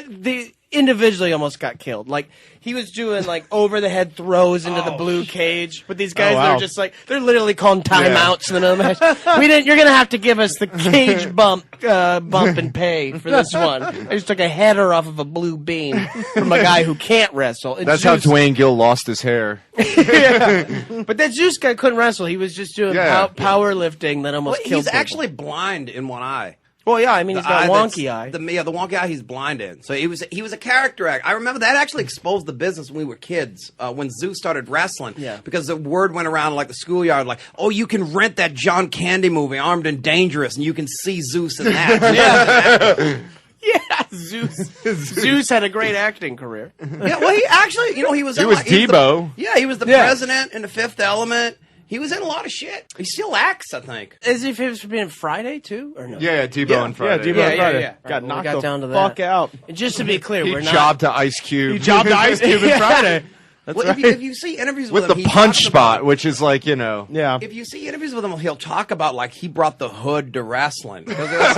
they individually almost got killed. Like, he was doing like over the head throws into the blue cage, but these guys, they're just like, they're literally calling timeouts in the middle of the match. You're gonna have to give us the cage bump and pay for this one. I just took a header off of a blue beam from a guy who can't wrestle. And That's how Zeus- Dwayne Gill lost his hair. But that Zeus guy couldn't wrestle. He was just doing powerlifting that almost killed He's people. actually blind in one eye. Well, yeah, I mean, he's got a wonky eye. The wonky eye he's blind in. So he was a character act. I remember that actually exposed the business when we were kids, when Zeus started wrestling. Yeah. Because the word went around like the schoolyard, like, oh, you can rent that John Candy movie, Armed and Dangerous, and you can see Zeus in that. Yeah, Zeus had a great acting career. Yeah, well, he actually, he was. He was Debo. He was the president in The Fifth Element. He was in a lot of shit. He still acts, I think. Is he famous for being in Friday too, or no? Yeah, Debo on Friday. Debo on Friday. Yeah. Got We knocked got the down to fuck that. out. And just to be clear, He we're not. jobbed to Ice Cube. He jobbed Ice Cube in Friday. Well, if you see interviews with with him, the he punch talks spot, about- which is like, Yeah. If you see interviews with him, he'll talk about like he brought the hood to wrestling. Because it was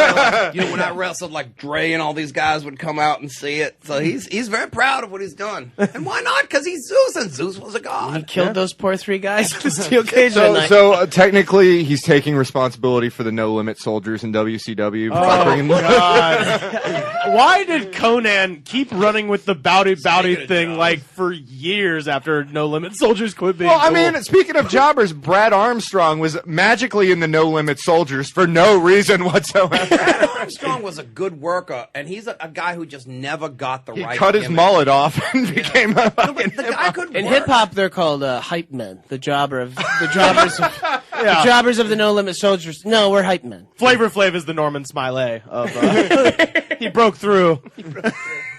like, when I wrestled, like Dre and all these guys would come out and see it. So he's very proud of what he's done. And why not? Because he's Zeus, and Zeus was a He god. killed those poor 3 guys with a steel cage that night. So technically, he's taking responsibility for the No Limit Soldiers in WCW. Oh, God. Why did Conan keep running with the Bowdy thing like for years after No Limit Soldiers quit being Well, I cool? mean, speaking of jobbers, Brad Armstrong was magically in the No Limit Soldiers for no reason whatsoever. Brad Armstrong was a good worker, and he's a guy who just never got the He right. cut his gimmick. mullet off and became a No, but the guy could In work. hip hop, they're called hype men. The jobbers of the No Limit Soldiers. No, we're hype men. Flavor Flav is the Norman Smiley of. He broke through.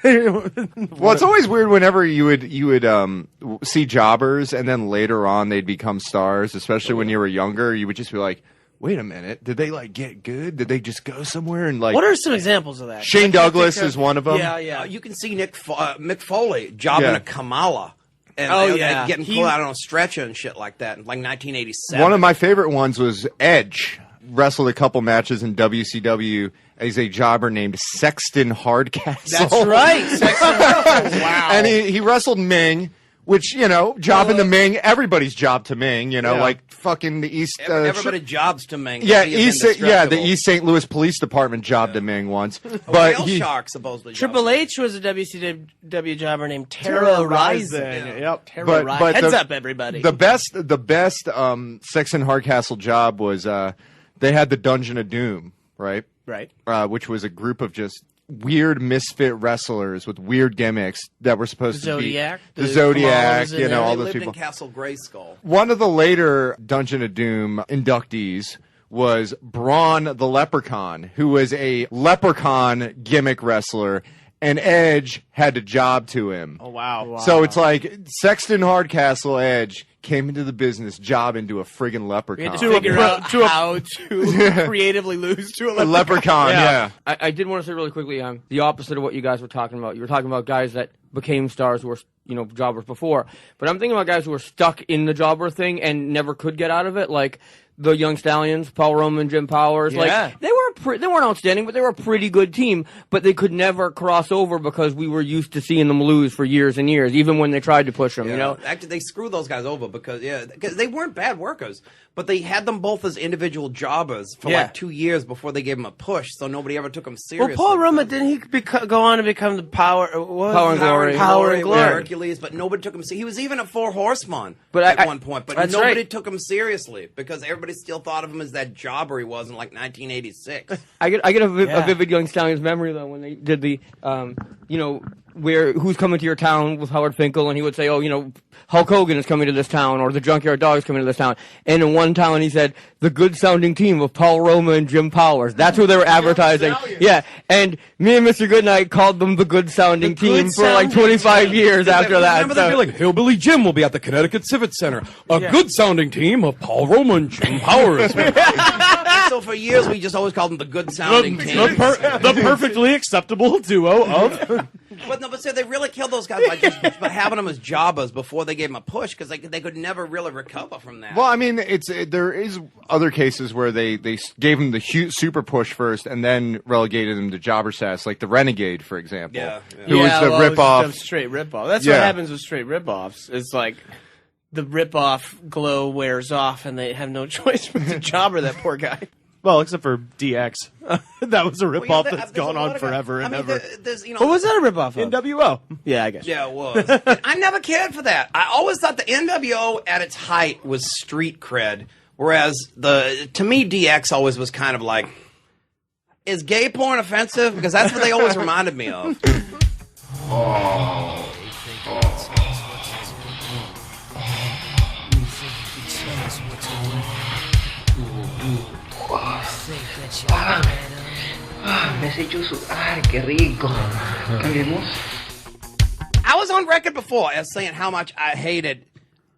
Well, it's always weird whenever you would see jobbers and then later on they'd become stars, especially when you were younger. You would just be like, wait a minute, did they like get good? Did they just go somewhere and like? What are some examples of that? Shane Like, Douglas think of- is one of them. Yeah. You can see Mick Foley jobbing Yeah. a Kamala. And Oh, they- yeah. getting pulled out on a stretcher and shit like that in like 1987. One of my favorite ones was Edge. Wrestled a couple matches in WCW as a jobber named Sexton Hardcastle. That's right. Wow. And he wrestled Ming, which, jobbing to Ming, everybody's job to Ming, like fucking the East. Everybody jobs to Ming. Yeah, He is the indestructible. East St. Louis Police Department jobbed to Ming once. But Whale he, Shark supposedly. Triple H was a WCW jobber named Tara Rising. Yep. Tara But- Rising. but Heads the- up, everybody. the best Sexton Hardcastle job was they had the Dungeon of Doom, right? right. Which was a group of just weird misfit wrestlers with weird gimmicks that were supposed Zodiac, to be the Zodiac, Kamalas in there. all They those lived people. in Castle Grayskull. One of the later Dungeon of Doom inductees was Braun the Leprechaun, who was a leprechaun gimmick wrestler, and Edge had to job to him. Oh wow. So it's like Sexton Hardcastle Edge came into the business job into a friggin' We leprechaun. had to figure out how to creatively lose to a A leprechaun, yeah. I did want to say really quickly, the opposite of what you guys were talking about. You were talking about guys that became stars who were, jobbers before. But I'm thinking about guys who were stuck in the jobber thing and never could get out of it, like the Young Stallions, Paul Roman, Jim Powers. Yeah. Like they weren't outstanding, but they were a pretty good team. But they could never cross over because we were used to seeing them lose for years and years, even when they tried to push them. Actually, they screwed those guys over because they weren't bad workers, but they had them both as individual jobbers for like 2 years before they gave them a push, so nobody ever took them seriously. Well, Paul Roman, didn't he go on to become the Power and Glory. Power and with Glory. Hercules, but nobody took him. He was even a Four Horseman But at I- one point, but That's nobody right. took him seriously because everybody still thought of him as that jobber he was in like 1986. I get a vivid Young Stallions memory though when they did the where who's coming to your town with Howard Finkel, and he would say, Hulk Hogan is coming to this town, or the Junkyard Dog is coming to this town. And in one town he said the good sounding team of Paul Roma and Jim Powers. That's who they were advertising. Yeah, and me and Mr. Goodnight called them the good sounding team for like 25 years after that. Remember they'd be like, Hillbilly Jim will be at the Connecticut Civic Center. A good sounding team of Paul Roman, Jim Powers. So for years we just always called them the good sounding team. the perfectly acceptable duo of. But so they really killed those guys by having them as jobbers before they gave them a push because they could never really recover from that. Well, I mean, there is other cases where they gave him the super push first and then relegated him to jobber status, like the Renegade, for example. Yeah. Who was the ripoff. Just a straight ripoff. That's Yeah. what happens with straight ripoffs. It's like the ripoff glow wears off, and they have no choice but to jobber that poor guy. Well, except for DX. That was a ripoff Well, yeah, that's there's gone a lot on of forever guys- and I mean, ever. there's, What was that a ripoff of? NWO. Yeah, I guess. Yeah, it was. I never cared for that. I always thought the NWO at its height was street cred, whereas to me DX always was kind of like, is gay porn offensive? Because that's what they always reminded me of. Me has hecho sudar, qué rico. Cambiemos. I was on record before as saying how much I hated,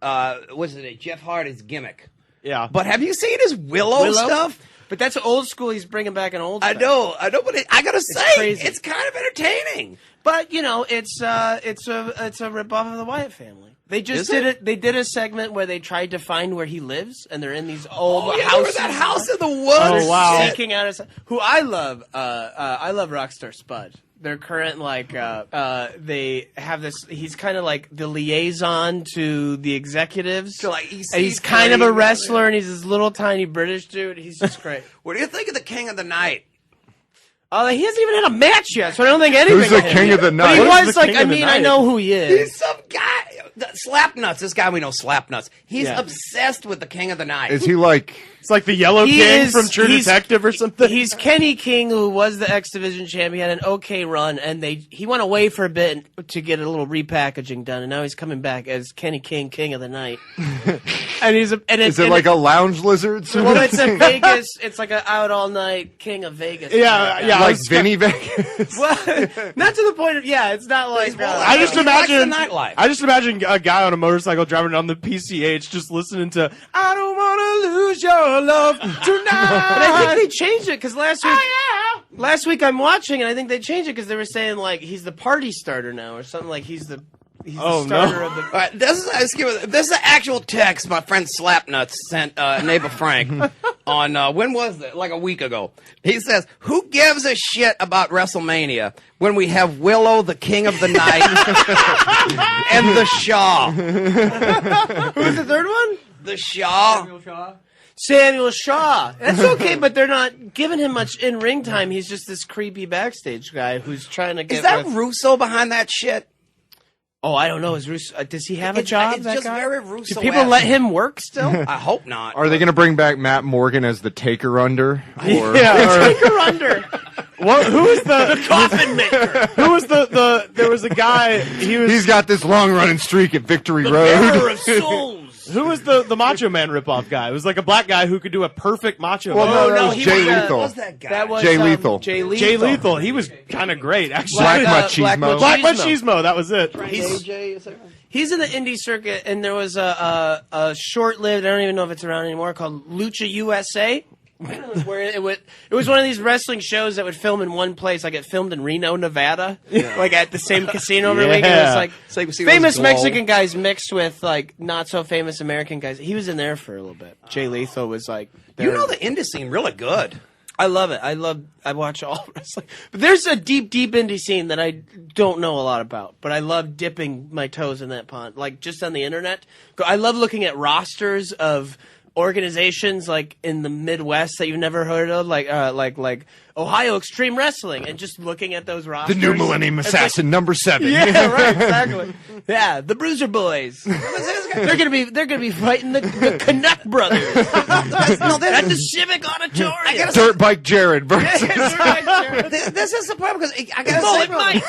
what's it, Jeff Hardy's gimmick. Yeah. But have you seen his Willow stuff? But that's old school. He's bringing back an old. I stuff. know, but I gotta say, crazy. it's kind of entertaining. But it's a ripoff of the Wyatt family. They just Is did it? it. They did a segment where they tried to find where he lives, and they're in these old Oh, yeah, houses. remember that house in the woods? Oh, wow. Seeking out his, who I love. I love Rockstar Spud. Their current they have this. He's kind of like the liaison to the executives. To, like, and he's kind of a wrestler, and he's this little tiny British dude. He's just great. What do you think of the King of the Night? Oh, he hasn't even had a match yet, so I don't think anything. Who's the of him King yet. of the But Night? he Who's was the like, King I of the mean, I Night? know who he is. He's some guy. Slapnuts. This guy we know, Slapnuts. He's Yeah. obsessed with the King of the Night. Is he like? It's like the Yellow He King is- from True he's- Detective or something. He's Kenny King, who was the X Division champion, had an okay run, and he went away for a bit to get a little repackaging done, and now he's coming back as Kenny King, King of the Night. And he's Is it like a lounge lizard? Sort well, of it's a thing? Vegas. It's like an out all night King of Vegas. Yeah. Like Vinny Vegas. Well, not to the point of it's not like. I just He likes the imagine. nightlife. I just imagine a guy on a motorcycle driving down the PCH, just listening to "I Don't Wanna Lose Your Love Tonight." But I think they changed it because last week I'm watching, and I think they changed it because they were saying like he's the party starter now or something like he's the starter of the. All right, this is an actual text my friend Slapnuts sent neighbor Frank on when was it? Like a week ago. He says, "Who gives a shit about WrestleMania when we have Willow, the King of the Night, and the Shaw? Who's the third one? The Shaw." Samuel Shaw. That's okay, but they're not giving him much in ring time. He's just this creepy backstage guy who's trying to get. Is that with... Russo behind that shit? Oh, I don't know. Is Russo? Does he have a It's job? it's that just guy? very Russo. Do people let him work still? I hope not. Are they going to bring back Matt Morgan as the Taker Under? Or, Take her under. Who is the Coffin maker. Who was the? There was a guy. He's got this long running streak at Victory Bearer Road. of souls. Who was the Macho Man ripoff guy? It was like a black guy who could do a perfect Macho Well, Man. no, that no, was he Jay was, Lethal. What's that guy? That was Jay Lethal. Jay Lethal. Jay Lethal. He was kind of great, actually. Black Black Machismo. Black Machismo. Machismo. That was it. He's in the indie circuit, and there was a short-lived. I don't even know if it's around anymore. Called Lucha USA. Where it was one of these wrestling shows that would film in one place, like it filmed in Reno, Nevada, like at the same casino every week. And it was like It's like we see famous those glow. Mexican guys mixed with like not so famous American guys. He was in there for a little bit. Jay Lethal was like, You know the indie scene really good. I love it. I watch all wrestling. But there's a deep indie scene that I don't know a lot about, but I love dipping my toes in that pond, like just on the internet. I love looking at rosters of organizations like in the Midwest that you've never heard of, like Ohio Extreme Wrestling, and just looking at those The rosters. new Millennium It's like- Assassin number 7. Yeah, right, exactly. Yeah, the Bruiser Boys. they're gonna be fighting the Canuck brothers at the Civic Auditorium. Dirt Bike Jared versus. This is the problem because I gotta Bullet say, bro, Mike.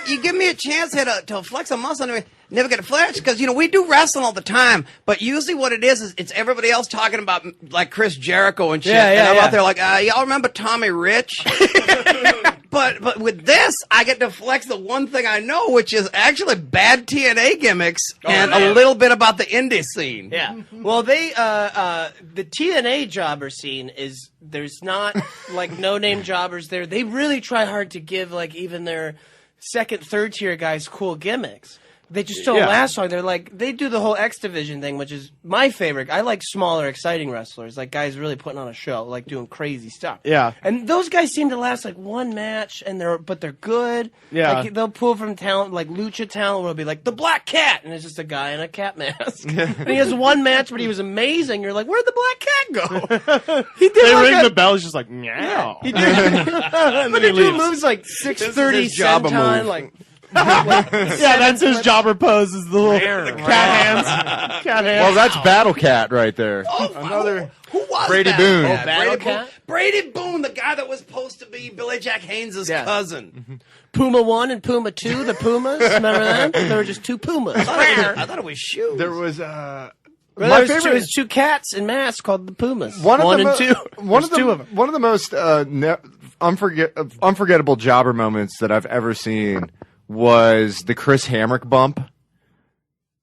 you give me a chance here to flex a muscle and never get a flex because we do wrestling all the time, but usually what it is it's everybody else talking about like Chris Jericho and shit, and I'm out there like y'all remember Tommy Rich? But with this, I get to flex the one thing I know, which is actually bad TNA gimmicks and a little bit about the indie scene. Yeah. Well, the TNA jobber scene is there's not like no name jobbers there. They really try hard to give like even their second, third tier guys cool gimmicks. They just don't last long. They're like they do the whole X Division thing, which is my favorite. I like smaller, exciting wrestlers, like guys really putting on a show, like doing crazy stuff. Yeah. And those guys seem to last like one match, and they're good. Yeah. Like, they'll pull from talent like Lucha talent, where it'll be like the Black Cat, and it's just a guy in a cat mask. And he has one match, but he was amazing. You're like, where'd the Black Cat go? He did They like ring a- the bell. He's just like, meow. He did. And But then they he do leaves. moves like 630 his Jabba senton, move. like. Yeah, that's his jobber pose. Is the little cat hands. Cat hands. Well, that's Battle Cat right there. Another who was Brady that? Boone. Yeah, Oh, Battle Brady Cat? Boone. Brady Boone, the guy that was supposed to be Billy Jack Haynes' Yeah. cousin. Puma 1 and Puma 2, the Pumas. Remember them? There were just two Pumas. I thought it was shoes. There was Well, my there was favorite- two cats in masks called the Pumas. one and of two. the one of There's the two of them. one of the most unforgettable jobber moments that I've ever seen was the Chris Hamrick bump.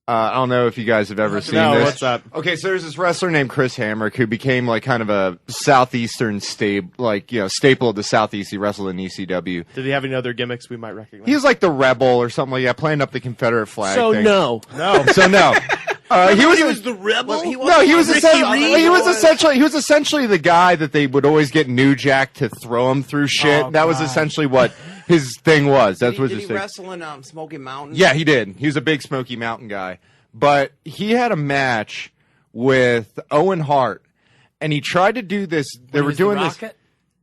I don't know if you guys have ever seen No, this. what's that? Okay, so there's this wrestler named Chris Hamrick who became like kind of a southeastern staple of the Southeast. He wrestled in ECW. Did he have any other gimmicks we might recognize? He was like the rebel or something like that, playing up the Confederate flag. So thing. no. No. So no. He was the rebel. He No, he was Ricky essentially Reed. he was essentially the guy that they would always get New Jack to throw him through shit. Oh, that was God. essentially what his thing was. That was Did his he thing. wrestle in Smoky Mountain? Yeah, he did. He was a big Smoky Mountain guy. But he had a match with Owen Hart, and he tried to do this. They were doing this. Rocket?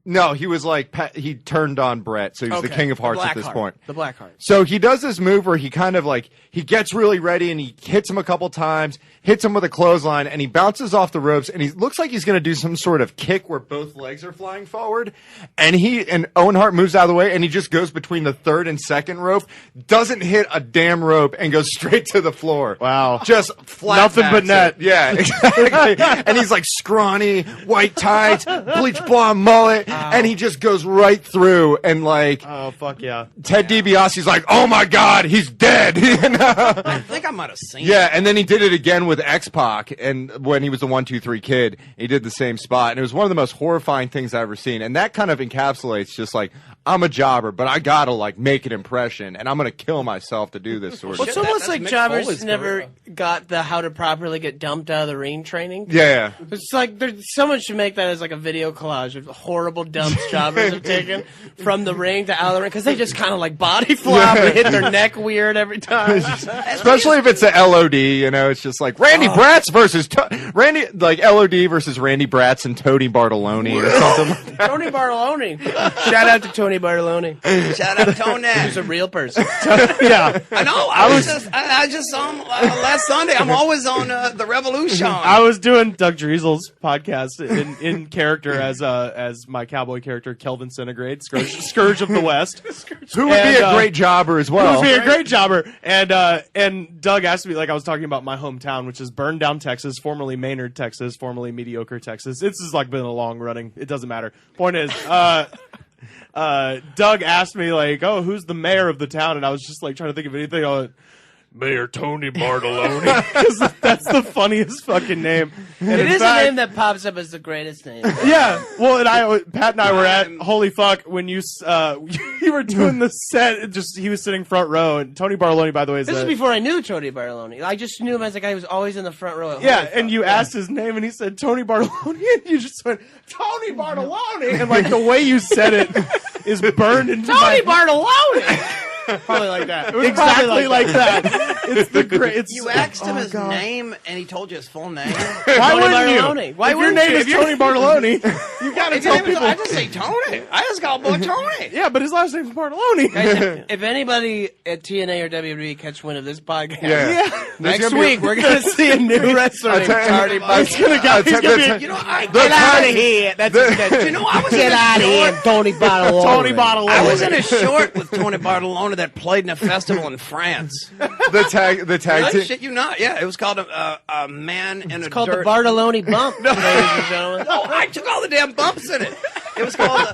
No, he was like he turned on Brett, so he was the Okay. King of Hearts The at this Blackheart. point. The Blackheart. So he does this move where he kind of like he gets really ready and he hits him a couple times, hits him with a clothesline, and he bounces off the ropes and he looks like he's going to do some sort of kick where both legs are flying forward, and Owen Hart moves out of the way and he just goes between the third and second rope, doesn't hit a damn rope, and goes straight to the floor. Wow. Just flat Nothing but backs it. net. Yeah, exactly. And he's like scrawny, white tights, bleach blonde mullet, and he just goes right through and like Oh fuck yeah! Ted DiBiase's like, oh my god, he's dead. You know? I think I might have seen. Yeah, and then he did it again with X-Pac, and when he was the 1-2-3 Kid, he did the same spot, and it was one of the most horrifying things I've ever seen. And that kind of encapsulates just like, I'm a jobber, but I gotta like make an impression, and I'm gonna kill myself to do this sort of Well, it's shit. almost that's like Mick jobbers Foley's never career. got the how to properly get dumped out of the ring training. Yeah. It's like someone should make that as like a video collage of horrible dumps jobbers have taken from the ring to out of the ring because they just kind of like body flop and hit their neck weird every time. Especially if it's a LOD, you know, it's just like Randy Bratz versus LOD versus Randy Bratz and Tony Bartolone or something like that. Tony Bartolone. Shout out to Tony Bartolone. Shout out to Tony. He's a real person. Yeah, I know. I just saw him last Sunday. I'm always on the Revolution. I was doing Doug Driesel's podcast in character as my cowboy character Kelvin Centigrade, Scourge of the West. Who would be a great jobber as well. Who would be a great jobber. And Doug asked me, like, I was talking about my hometown, which is Burndown, Texas, formerly Maynard, Texas, formerly Mediocre, Texas. This has like been a long running. It doesn't matter. Point is, Doug asked me like, "Oh, who's the mayor of the town?" And I was just like trying to think of anything. I went, Mayor Tony Bartolone, because that's the funniest fucking name. And It in is fact- a name that pops up as the greatest name. Yeah, well, and Pat and I were at Holy Fuck when you were doing the set. He was sitting front row, and Tony Bartolone, by the way, is This is before I knew Tony Bartolone. I just knew him as a guy who was always in the front row. At yeah, Holy and Fuck. you asked his name, and he said Tony Bartolone, and you just went Tony Bartolone, and like the way you said it is burned into Tony my Bartolone. probably like that. It was exactly like that. It's the great. It's You asked him oh, his God. name, and he told you his full name. Why Tony wouldn't you? Bartolone. Why if your wouldn't name you? is Tony Bartolone, you gotta tell people. I just say Tony. I just call boy Tony. Yeah, but his last name's Bartolone. Guys, if anybody at TNA or WWE catch wind of this podcast, Yeah. next week we're gonna see a new wrestler named Tony He's gonna Bartolone. go. You know, I Get out of here! That's You know, I was Get in a out of short- here, Tony Bartolone. Tony Bartolone. I was in a short with Tony Bartolone that played in a festival in France. The tag I team. shit you not. Yeah, it was called a man in a called dirt. the Bartolone Bump, ladies and gentlemen. No, I took all the damn bumps in it. It was called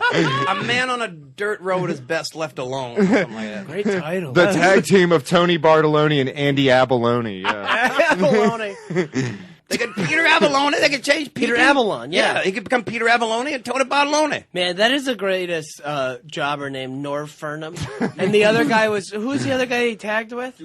a man on a dirt road is best left alone. Or something like that. Great title. The tag team of Tony Bartolone and Andy Abalone. Yeah. Abalone. They could Peter Avalone. They could change Peter Avalon, yeah. he could become Peter Avalone and Tony Bartolone. Man, that is the greatest jobber named Norv Furnham. And the other guy was, who's the other guy he tagged with?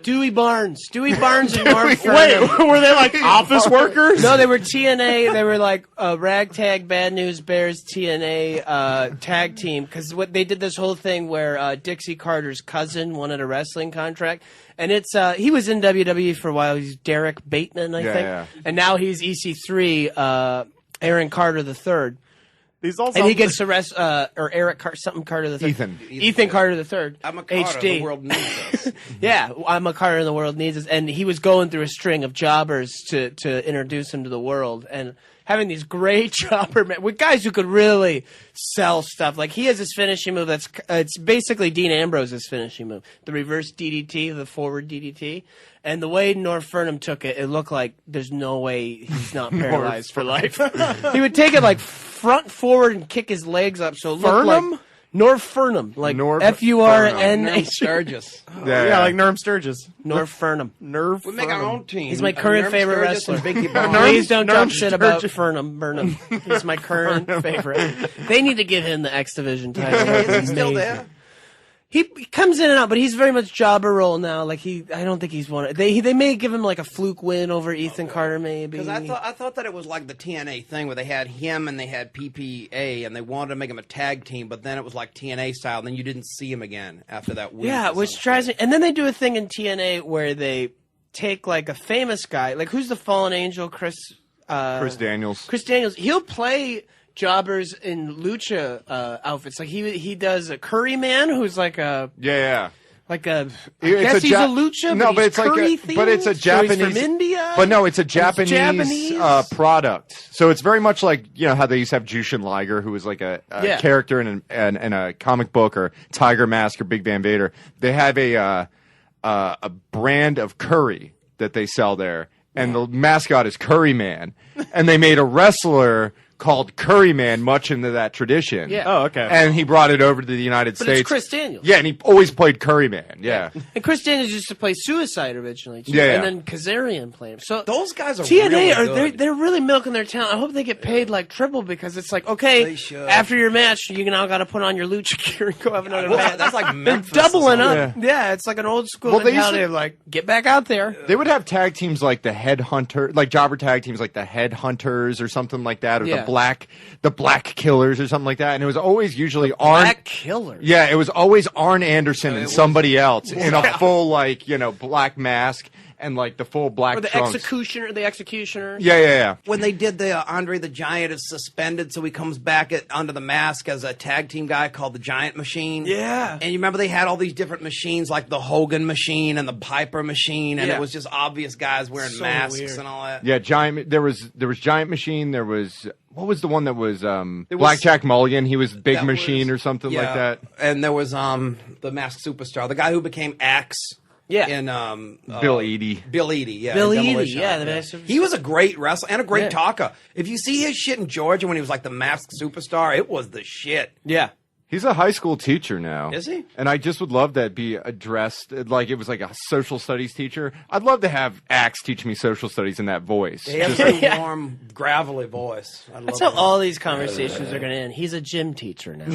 Dewey Barnes. Dewey Barnes and Norv Furnham. Wait, were they like office workers? No, they were TNA. They were like Ragtag Bad News Bears TNA tag team because what they did this whole thing where Dixie Carter's cousin wanted a wrestling contract, and it's he was in WWE for a while. He's Derek Bateman, I think, yeah. and now he's EC3 Aaron Carter III. He's also And he gets arrested, or Eric Carter the third. Ethan Carter the third. I'm a Carter. HD. The world needs us. Yeah, I'm a Carter the world needs us. And he was going through a string of jobbers to introduce him to the world. And having these great jobber men with guys who could really sell stuff. Like he has this finishing move that's it's basically Dean Ambrose's finishing move. The reverse DDT, the forward DDT. And the way Norv Furnham took it, it looked like there's no way he's not paralyzed for life. He would take it like front forward and kick his legs up so it looked Furnham? like Norv Furnham, like Norv F-U-R-N-H. Sturgis. yeah, like Norm Sturgis. Norv Furnham. Nerve. We make our own team. He's my current Nerm favorite Sturgis and wrestler. Biggie Barnes. Please don't Norm talk shit about Sturgis. Burnham. He's my current favorite. They need to give him the X Division title. Is he still there? He comes in and out, but he's very much jobber role now. Like I don't think he's one. They may give him like a fluke win over Ethan Carter, maybe. Because I thought that it was like the TNA thing where they had him and they had PPA and they wanted to make him a tag team, but then it was like TNA style. And then you didn't see him again after that win. Yeah, which drives me. And then they do a thing in TNA where they take like a famous guy, like who's the Fallen Angel, Chris Chris Daniels. Chris Daniels. He'll play jobbers in lucha outfits. Like he does a Curry Man, who's like a Yeah. like a. I It's guess he's Ja- a lucha. No, but he's it's like Curry but it's a themed, so Japanese he's from India. But no, it's a And Japanese, product. So it's very much like how they used to have Jushin Liger, who was like a Yeah. character in a comic book, or Tiger Mask or Big Van Vader. They have a brand of curry that they sell there, and the mascot is Curry Man, and they made a wrestler called Curry Man, much into that tradition. Yeah. Oh, okay. And he brought it over to the United But States. it's Chris Daniels. Yeah, and he always played Curry Man. Yeah. And Chris Daniels used to play Suicide originally, too. Yeah, And yeah. then Kazarian played him. So Those guys are TNA really are good. they're really milking their talent. I hope they get paid like triple, because it's like, okay, They should. after your match, you now got to put on your lucha gear and go have another Well, match. that's like They're Memphis. doubling or up. something. Yeah, it's like an old school Well, they used mentality to- of like, get back out there. They would have tag teams like the Headhunter, like jobber tag teams like the Headhunters or something like that, or Yeah. the Black Killers or something like that. And it was always usually Arn. Black Killer. Yeah, it was always Arn Anderson and somebody else in a full black mask and like the full black Or the trunks. executioner. Yeah. When they did the Andre the Giant is suspended, so he comes back under the mask as a tag team guy called the Giant Machine. Yeah. And you remember they had all these different machines, like the Hogan Machine and the Piper Machine, and Yeah. it was just obvious guys wearing So masks weird. and all that. Yeah, Giant. There was Giant Machine. There was what was the one that was Blackjack Mulligan? He was Big That Machine was- or something yeah. like that. And there was the Masked Superstar, the guy who became Axe. Yeah. In Bill Eadie. Bill Eadie, yeah. Bill in Eadie, Demolition. yeah, the Masked Superstar. He was a great wrestler and a great Yeah. talker. If you see his shit in Georgia when he was like the Masked Superstar, it was the shit. Yeah. He's a high school teacher now. Is he? And I just would love that be addressed like it was like a social studies teacher. I'd love to have Axe teach me social studies in that voice. He has Just- a warm, gravelly voice. I That's love how all these conversations are going to end. He's a gym teacher now.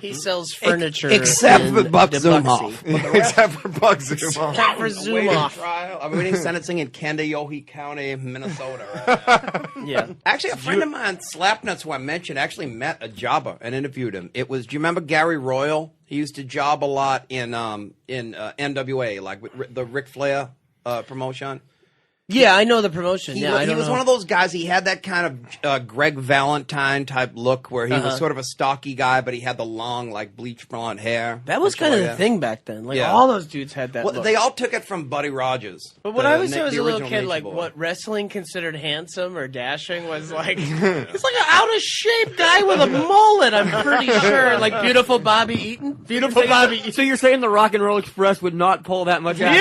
He sells furniture. Except in for Buck the Zumhoff. Bucksy. Except for Buck Zumhoff. Except for Zumhoff. Trial. I'm waiting sentencing in Kandiyohi County, Minnesota. Right now. Yeah. Actually, a friend of mine, Slapnuts, who I mentioned, actually met a jobber and interviewed him. It was, do you remember Gary Royal? He used to job a lot in NWA, like with the Ric Flair promotion. Yeah, I know the promotion. He, Yeah, I he don't was know. one of those guys. He had that kind of Greg Valentine type look, where he was sort of a stocky guy, but he had the long, like bleach blonde hair. That was kind of the thing back then. Like Yeah. all those dudes had that Well, look. they all took it from Buddy Rogers. But when the I was na- as the a little original kid, Nature like Boy. what wrestling considered handsome or dashing was like, it's like an out of shape guy with a mullet. I'm pretty sure, like beautiful Bobby Eaton. Beautiful Bobby Eaton. So you're saying the Rock and Roll Express would not pull that much out?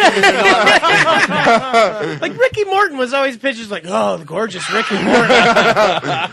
Like Ricky Morton was always pictures like, oh, the gorgeous Ricky Morton.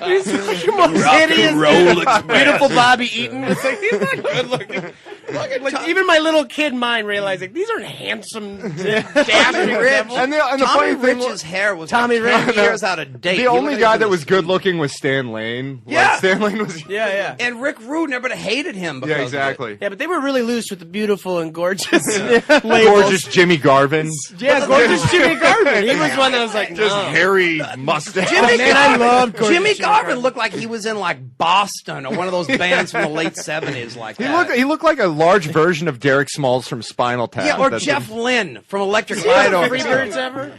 He's the most hideous, beautiful Bobby Eaton. It's like, he's not good looking. Like, even my little kid mind realizing these aren't handsome, dashing Rich. And the Tommy funny thing Rich's hair was Tommy like 10 Rich. years out of date. the You only look at guy him that in was the- good looking was Stan Lane. Yeah. Like, Stan Lane was. Yeah, yeah. And Rick Rude never hated him. Because Yeah, of it. exactly. Yeah, but they were really loose with the beautiful and gorgeous labels. Gorgeous Jimmy Garvin. Yeah, gorgeous Jimmy Garvin. He was one that was like, Just no. hairy mustache. Jimmy Man, I loved gorgeous Jimmy Jimmy Garvin looked like he was in like Boston or one of those bands from the late 70s like that. He looked like a large version of Derek Smalls from Spinal Tap. Yeah, or That's Jeff what- Lynne from Electric Was he Light in the Orchestra. Freebirds ever?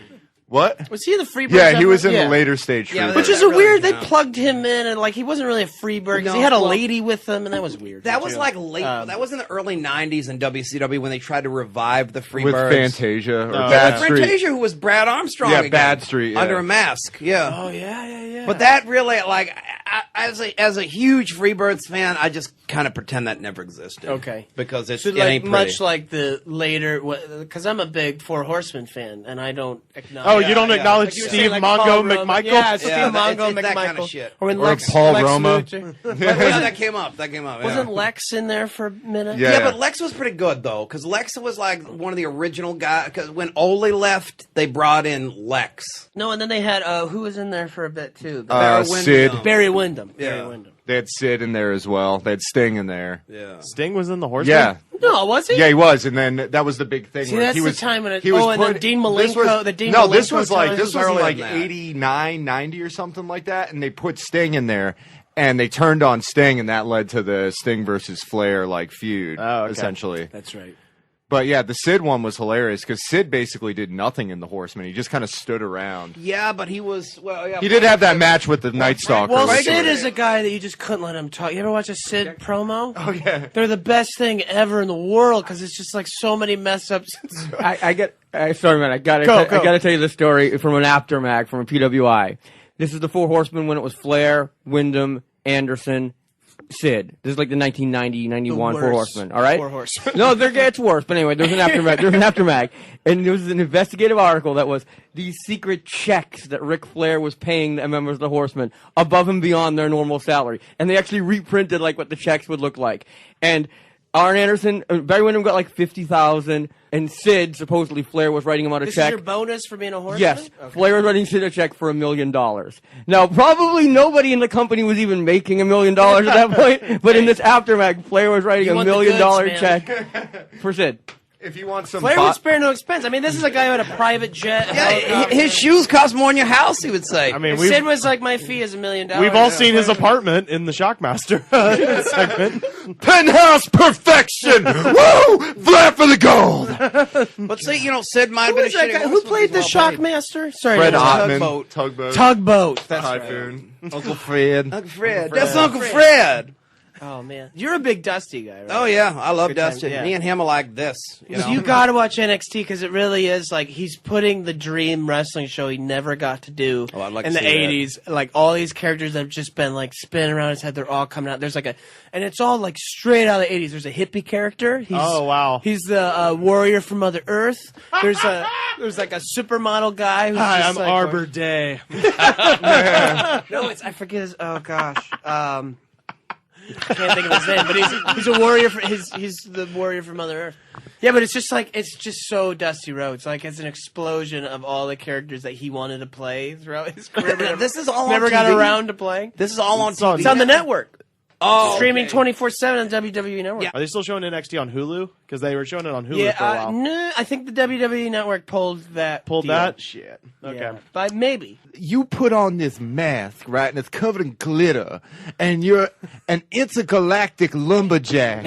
What? Was he in the Freebirds Yeah, ever? he was in Yeah. the later stage. Yeah, Freebirds. Which is That a weird. really, They no. plugged him in, and like he wasn't really a Freebird because he No, had a well- lady with him, and that was weird. That was too. like late. That was in the early '90s in WCW when they tried to revive the Freebirds. with Fantasia or Oh, Bad yeah. Street. Fantasia, who was Brad Armstrong. Yeah, again, Bad Street, yeah. under a mask. Yeah. Oh yeah. But that really, like, as a huge Freebirds fan, I just kind of pretend that never existed. Okay. Because So it like ain't pretty. much like the later, because I'm a big Four Horsemen fan, and I don't acknowledge. Oh, you don't yeah. acknowledge Like you were Steve saying, like Mongo Paul Roma. McMichael? Yeah, Steve Yeah, Mongo it's that McMichael. kind of shit. Or when Or Lex, Paul Lex Roma. Luthor. Yeah, that came up. That came up. Yeah. Wasn't Lex in there for a minute? Yeah. Yeah, but Lex was pretty good though, because Lex was like one of the original guys. Because when Ole left, they brought in Lex. No, and then they had who was in there for a bit too? Barry Sid. Windham. Barry Windham. Yeah. Barry Windham. They had Sid in there as well. They had Sting in there. Yeah. Sting was in the horse. Yeah. No, was he? Yeah, he was, and then that was the big thing. See, where that's he the was, time when it- he was oh, and then put- Dean this Malenko- was- the Dean no, this Malenko was like time. this This was was like earlier than that. 89, 90 or something like that, and they put Sting in there, and they turned on Sting, and that led to the Sting versus Flair like feud, Oh, okay. essentially. That's right. But yeah, the Sid one was hilarious because Sid basically did nothing in the Horseman. He just kind of stood around. Yeah, but he was He did have that match with the Night Stalker. Well, which Sid was- is a guy that you just couldn't let him talk. You ever watch a Sid promo? Oh yeah. They're the best thing ever in the world because it's just like so many mess ups. Sorry, man. I gotta tell you the story from an aftermath from a PWI. This is the Four Horsemen when it was Flair, Wyndham, Anderson, Sid. This is like the 1990-91 Four Horsemen. All right. Four Horsemen. No, there gets worse. But anyway, there's an aftermath. There's an aftermath, and there was an investigative article that was these secret checks that Ric Flair was paying the members of the Horsemen above and beyond their normal salary, and they actually reprinted like what the checks would look like, and. Arn Anderson, Barry Windham got like 50,000, and Sid, supposedly Flair was writing him out a This check. is your bonus for being a horseman? Yes, Okay. Flair was writing Sid a check for $1 million. Now, probably nobody in the company was even making $1 million at that point, but in this aftermath, Flair was writing You $1 want the million goods, man. check for Sid. If you want some Flair would spare no expense. I mean, this is a guy who had a private jet. Yeah, his shoes cost more than your house, he would say. I mean, If we've, Sid was like, my fee is $1 million. we've all seen his apartment in the Shockmaster segment. Penthouse perfection. Woo! Flair for the gold. But see, Sid might have Who been a was that shitty guy? Who horseman, played the he's well paid. Shockmaster? Sorry, Fred no, Ottman. Tugboat. Tugboat. That's right. Typhoon. Uncle Fred. Uncle Fred. That's Uncle Fred. Oh man, you're a big Dusty guy, right? Oh yeah, I love Good time, Dustin. yeah. Me and him are like this. You gotta watch NXT because it really is like he's putting the dream wrestling show he never got to do Oh, I'd like in to the see that. '80s. Like all these characters that have just been like spinning around his head, they're all coming out. There's like and it's all like straight out of the '80s. There's a hippie character. He's, Oh, wow. He's the warrior from Mother Earth. There's like a supermodel guy. Who's Hi, just I'm like, Arbor Day. No, I forget his. Oh gosh. I can't think of his name, but he's a warrior. He's the warrior from Mother Earth. Yeah, but it's just so Dusty Rhodes. Like it's an explosion of all the characters that he wanted to play throughout his career. but This is all never on got TV? around to playing. This is all on TV. It's on the network. Oh, Streaming okay. 24/7 on WWE Network. Yeah. Are they still showing NXT on Hulu? Because they were showing it on Hulu Yeah, for a while. no, I think the WWE Network pulled that. Pulled deal. that? Shit. Okay. Yeah, but maybe. You put on this mask, right, and it's covered in glitter, and you're an intergalactic lumberjack.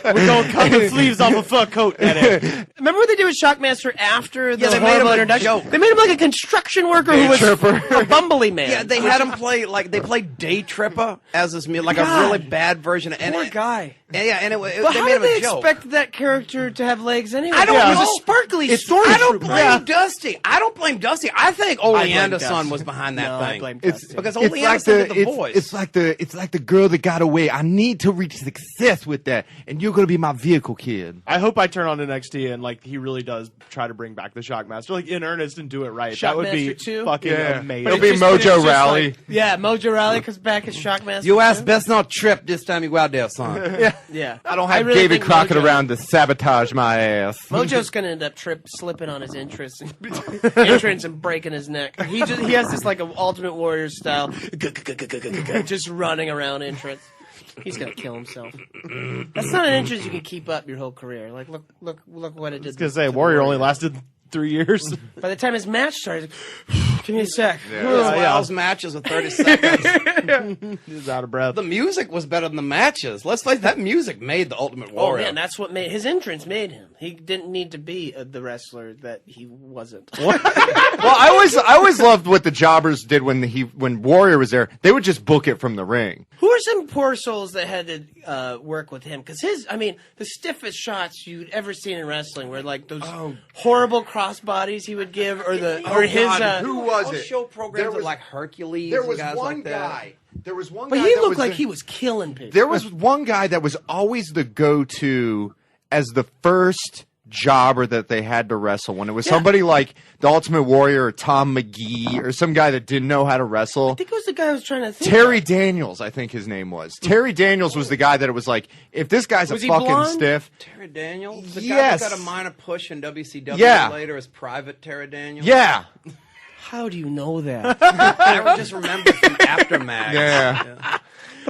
We're going to cut the sleeves off a fur coat, Daddy. Remember what they did with Shockmaster after the they made horrible him a introduction? joke. They made him like a construction worker who was a bumbly man. Yeah, they had him play they played Day Tripper as this like a God. really bad version of Poor guy. Yeah, and But they how made did him a they joke. expect that character to have legs anyway? I don't He was know. a sparkly stormtrooper. I don't blame Dusty. I don't blame Dusty. I think Ole I blame Anderson Dusty. was behind that No, thing. I blame It's Dusty. Because Ole Anderson did the voice. It's like the girl that got away. I need to reach success with that, and you're gonna be my vehicle, kid. I hope I turn on NXT and like he really does try to bring back the Shockmaster, like in earnest, and do it right. That would be Shockmaster 2? fucking Yeah. amazing. It'll be It's just- Mojo it's just Rally. like- yeah, Mojo Rally comes back as Shockmaster. You asked best not trip this time you go out there, son. Yeah. I don't have really David think Crockett Mojo- around to sabotage my ass. Mojo's gonna end up slipping on his entrance and breaking his neck. He has this like an Ultimate Warrior style, just running around entrance. He's gonna kill himself. That's not an entrance you can keep up your whole career. Like look what it did. I was gonna say Warrior only lasted 3 years. By the time his match started, he's like, give me a sec. Those matches of 30 seconds. He's out of breath. The music was better than the matches. Let's face that music made the Ultimate Oh Warrior. man, that's what made his entrance made him. He didn't need to be the wrestler that he wasn't. Well, I always loved what the jobbers did when Warrior was there. They would just book it from the ring. Who are some poor souls that had to work with him? Because the stiffest shots you'd ever seen in wrestling were like those horrible crossbodies he would give, or his. Who was Those it? show programs There are was- like Hercules There and was guys one like that. guy. There was one But guy. he that looked was like the- he was killing people. There was one guy that was always the go-to as the first jobber that they had to wrestle. When it was somebody like the Ultimate Warrior or Tom McGee or some guy that didn't know how to wrestle. I think it was the guy I was trying to think. Terry of. Daniels, I think his name was. Terry Daniels was the guy that it was like, if this guy's Was a he fucking blonde? stiff. Terry Daniels? The Yes. guy who got a minor push in WCW Yeah. later as Private Terry Daniels? Yeah. How do you know that? I just remember from Aftermath. Yeah.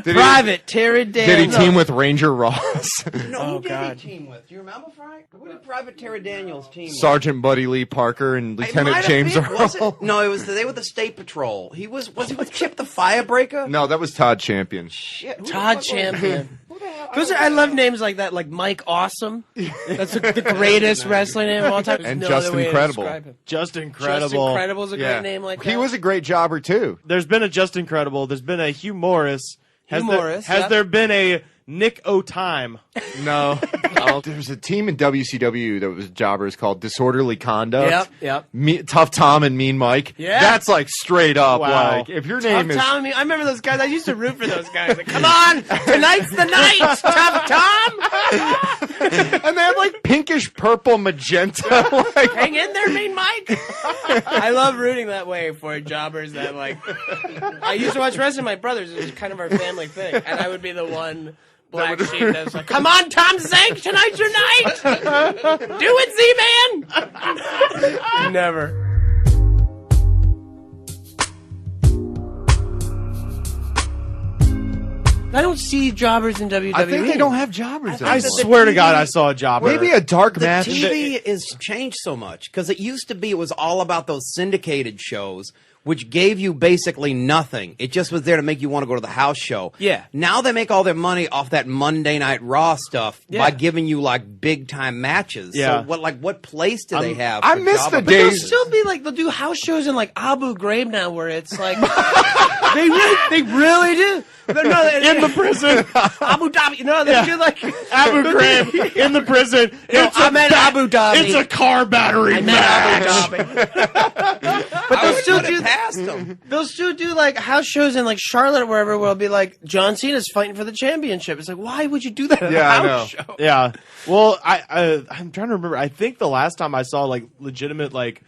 Did Private Terry He, Daniels. did he team with Ranger Ross? No, Oh, who did God. he team with? Do you remember, Frank? Who did Private Terry Daniels team with? Sergeant Buddy Lee Parker and It Lieutenant might have James been, was Earl. it? No, they were the State Patrol. Was he with Chip the Firebreaker? No, that was Todd Champion. Shit, who the Todd fuck was- Champion. Who the hell? I love names like that, like Mike Awesome. That's the greatest wrestling name of all time. And No Just other way to Incredible. describe him. Just Just Incredible. Incredible is a great name like that. He was a great jobber too. There's been a Just Incredible. There's been a Hugh Morris. Has Morris, Has yep. there been a Nick O'Time? No. There's a team in WCW that was jobbers called Disorderly Conduct. Yep. Tough Tom and Mean Mike. Yeah. That's like straight up. Wow. Like if your Tough name is Tom, I remember those guys. I used to root for those guys. Like, come on, tonight's the night, Tough Tom. and they have like pinkish purple magenta. Like Hang in there, Mean Mike. I love rooting that way for jobbers that like. I used to watch wrestling with my brothers. It was kind of our family thing, and I would be the one black sheep that was like, "Come on, Tom Zank, tonight's your night. Do it, Z-Man." Never. I don't see jobbers in WWE. I think they don't have jobbers. I anymore. swear to God, I saw a jobber. Maybe a dark The match. TV has changed so much because it used to be it was all about those syndicated shows, which gave you basically nothing. It just was there to make you want to go to the house show. Yeah. Now they make all their money off that Monday Night Raw stuff Yeah. by giving you like big time matches. Yeah. So what place do they have? I for miss jobber the But they'll days- still be like they'll do house shows in like Abu Ghraib now, where it's like they really do. No, in the prison. Abu Dhabi. No, they do like Abu Ghraib in the prison. No, I meant Abu Dhabi. It's a car battery I meant match. Abu Dhabi. But they'll still do past them. They'll still do like house shows in like Charlotte or wherever, where it'll be like John Cena's fighting for the championship. It's like, why would you do that at Yeah, a I house know. show? Yeah. Well, I'm trying to remember. I think the last time I saw like legitimate like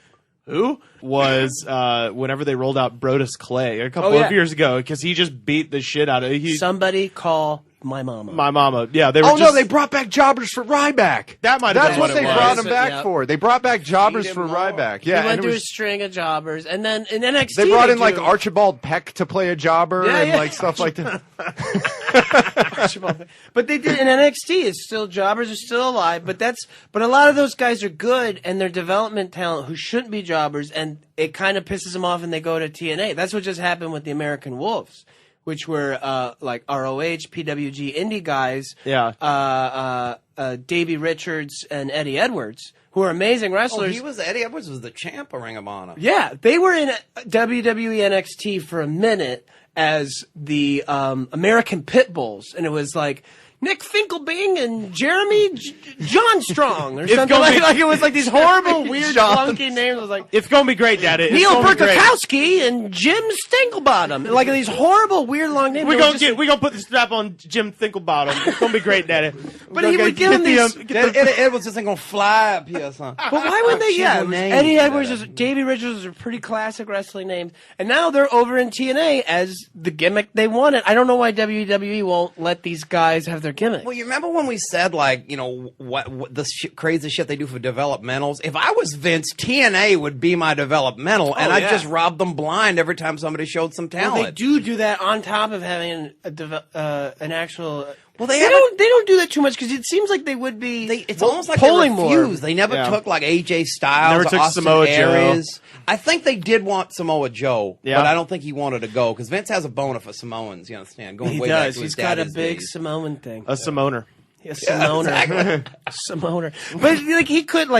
who was whenever they rolled out Brodus Clay a couple of years ago because he just beat the shit out of Somebody call my mama. my mama. Yeah, they were Oh just, no, they brought back jobbers for Ryback. that might have That's been what what they it was. brought him So, back yeah. for. They brought back jobbers Feed for him more. Ryback. He Yeah, went and it through a was, string of jobbers, and then in NXT they brought in like do- Archibald Peck to play a jobber Yeah, and yeah. like stuff like that. But they did in NXT. It's still jobbers are still alive, but a lot of those guys are good and they're development talent who shouldn't be jobbers, and it kind of pisses them off and they go to TNA. That's what just happened with the American Wolves, which were like ROH, PWG indie guys. Yeah. Davey Richards and Eddie Edwards, who are amazing Oh, wrestlers. Eddie Edwards was the champ of Ring of Honor. Yeah, they were in WWE NXT for a minute as the American Pitbulls, and it was like Nick Finkelbing and Jeremy John Strong or something gonna be- like it was like these horrible, weird, clunky names. It was like It's gonna be great, Dad. It's Neil gonna be great. Burkowski and Jim Stinglebottom, like these horrible, weird, long names. We It was gonna just- put the strap on Jim Thinklebottom. It's gonna be great, Daddy. But he would give him these- Eddie Edwards just ain't gonna fly up here, son. But why would they? Yeah, it was names. Eddie Edwards, Davey Richards are pretty classic wrestling names, and now they're over in TNA as the gimmick they wanted. I don't know why WWE won't let these guys have their gimmick. Well, you remember when we said, like, you know, what the crazy shit they do for developmentals? If I was Vince, TNA would be my developmental, and I'd yeah. just rob them blind every time somebody showed some Well, talent. they do that on top of having an actual. Well, they they don't do that too much because it seems like they would be. It's almost like polling they more. refused. They never Yeah. took like AJ Styles, Never or took Austin Samoa Joe. Aries. I think they did want Samoa Joe, Yeah. but I don't think he wanted to go because Vince has a boner for Samoans. You understand? Going He way back does. to He's his got a daddy's big days. Samoan thing. A Simoner. A Simoner. Simoner. But like he could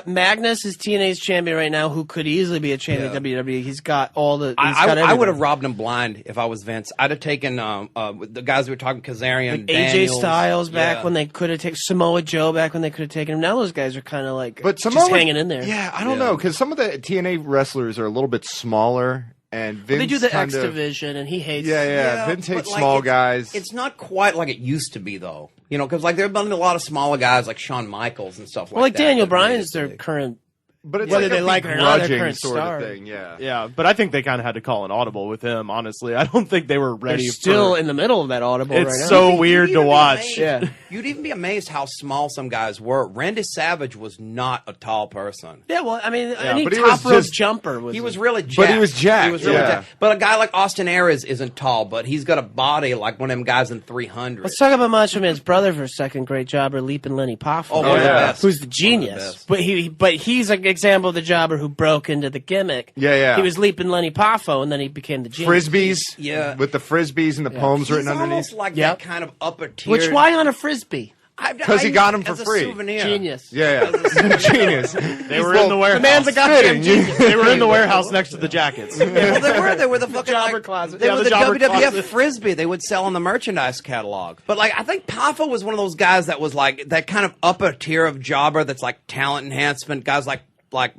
Magnus is TNA's champion right now, who could easily be a champion in WWE. He's got all the. I would have robbed him blind if I was Vince. I'd have taken the guys we were talking, Kazarian, like AJ Daniels. Styles back Yeah. when they could have taken Samoa Joe back when they could have taken him. Now those guys are kind of like But just Samoa, hanging in there. Yeah, I don't know because some of the TNA wrestlers are a little bit smaller, and Vince They do the kind X of- division, and he hates. Yeah, Vince but, hates like, small it's- guys. It's not quite like it used to be, though. You know, because like there have been a lot of smaller guys like Shawn Michaels and stuff Well, like that. Daniel that made Bryan's it their big. current. but it's whether like they a like it or not, their begrudging current sort star. of thing. Yeah. Yeah, but I think they kind of had to call an audible with him. Honestly, I don't think they were They're ready. still for, in the middle of that audible It's right now. so You'd weird to even be watch. amazed- Yeah. You'd even be amazed how small some guys were. Randy Savage was not a tall person. Yeah, well, I mean, any but he was top rope just- jumper was. He was really jacked. But he was jacked, He was really yeah. jacked. But a guy like Austin Aries isn't tall, but he's got a body like one of them guys in 300. Let's talk about Macho Man's brother for a second. Great jobber, Leaping Lenny Poffo. Oh, one of the yeah. best. Who's the One of the genius? best. But he's like example of the jobber who broke into the gimmick. Yeah. He was leaping Lenny Poffo, and then he became the genius. Frisbees. Yeah. With the frisbees and the poems He's written underneath. almost like that kind of upper tier. Which, why on a Frisbee? Because he got them for as a free. souvenir. Genius. Yeah. Genius. They were in the warehouse. The man's a goddamn genius. They were in the warehouse next to the jackets. Well, they were the fucking Jobber closet. They Yeah, were the the jobber WWF closet. Frisbee they would sell in the merchandise catalog. But like, I think Poffo was one of those guys that was like that kind of upper tier of jobber that's like talent enhancement. Guys like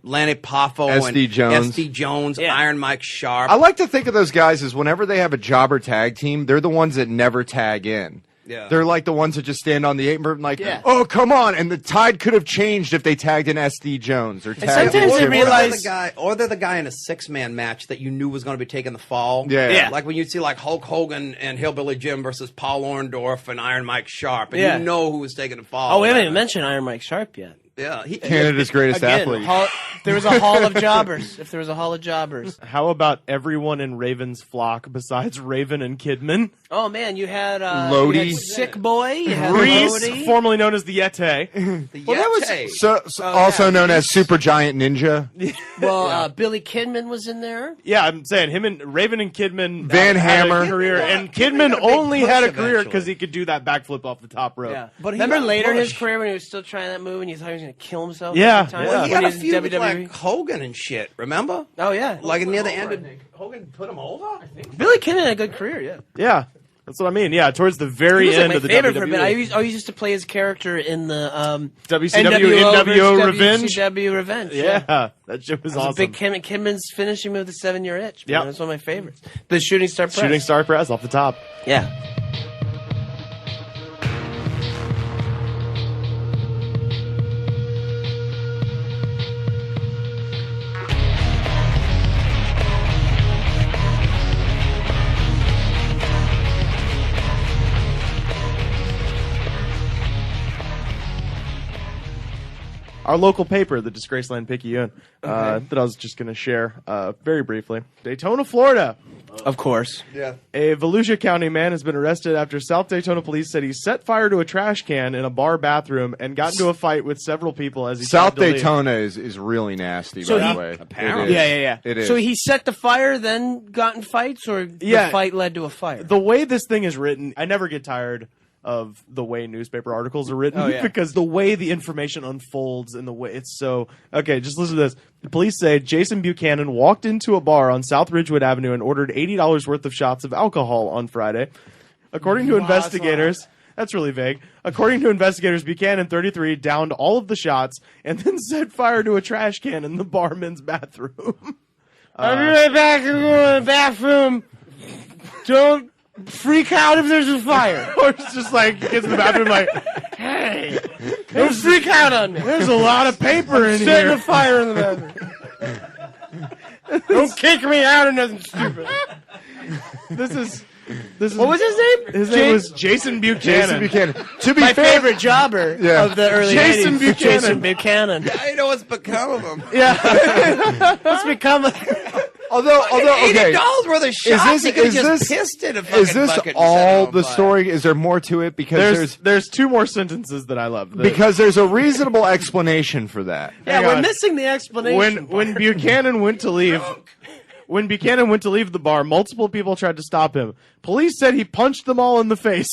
Lanny Poffo SD and Jones. SD Jones, Yeah. Iron Mike Sharp. I like to think of those guys as whenever they have a jobber tag team, they're the ones that never tag in. Yeah. They're like the ones that just stand on the apron like, Yeah. oh, come on. And the tide could have changed if they tagged in SD Jones or tagged sometimes in they Jim realize- they're the guy in a 6-man match that you knew was going to be taking the fall. Yeah. Like when you see like Hulk Hogan and Hillbilly Jim versus Paul Orndorff and Iron Mike Sharp, and Yeah. you know who was taking the fall. Oh, we haven't even mentioned Iron Mike Sharp yet. Yeah, Canada's greatest Again, athlete. there was a hall of jobbers. If there was a hall of jobbers. How about everyone in Raven's flock besides Raven and Kidman? Oh man, you had Lodi. you had Sick Boy, you had Reese, Lodi. formerly known as the Yeti. The Well, that was- Yeti. So, also known as Super Giant Ninja. Well, Billy Kidman was in there. Yeah, I'm saying him and Raven and Kidman Van had Hammer. a career, and Kidman Kidman got a big only push had a career eventually. because he could do that backflip off the top rope. Yeah, But he remember got later in his pushed. career when he was still trying that move and you thought he was going to kill himself? Yeah, every time? yeah. Well, he When had a was in feud with WWE. like Hogan and shit. Remember? Oh yeah, Like near the end, did Hogan put him over? Billy Kidman had a good career. Yeah, Yeah, that's what I mean. Yeah, towards the he very was like end my of the favorite for a bit. I WWE. always used to play his character in the WCW NWO Revenge. WCW Revenge. Yeah, that shit was It was awesome. a big Kidman's finishing move, the 7-year itch. Yeah. Yeah, that's one of my favorites. The shooting star press. Shooting star press off the top. Yeah. Our local paper, the Disgraceland Picayune, that I was just going to share very briefly. Daytona, Florida. Of course. Yeah. A Volusia County man has been arrested after South Daytona police said he set fire to a trash can in a bar bathroom and got into a fight with several people as he South tried to leave. Daytona is really nasty, So by he- the way. Apparently. It is. It is. So he set the fire, then got in fights, or Yeah. the fight led to a fire? The way this thing is written, I never get tired of the way newspaper articles are written Oh, yeah. because the way the information unfolds and the way it's so okay. Just listen to this. The police say Jason Buchanan walked into a bar on South Ridgewood Avenue and ordered $80 worth of shots of alcohol on Friday. According to investigators, that's really vague. According to investigators, Buchanan, 33, downed all of the shots and then set fire to a trash can in the barman's bathroom. I'll be right back. I'm going to the bathroom. Don't freak out if there's a fire. Or it's just like gets in the bathroom like, hey, Don't freak out on me. there's a lot of paper in Setting here. a fire in the bathroom. Don't kick me out or nothing stupid. This is What was his name? his name was Jason Buchanan. Jason Buchanan. To be My fair, favorite jobber Yeah. of the early Jason 80s. Buchanan. Jason Buchanan. I know what's become of him. What's become of although okay, $80 worth of shots. He could have just pissed in a fucking is this bucket and set it all on the fire. story? Is there more to it? Because There's two more sentences that I love. because there's a reasonable explanation for that. Yeah, Hang we're on. missing the explanation. when Buchanan went to leave. When Buchanan went to leave the bar, multiple people tried to stop him. Police said he punched them all in the face,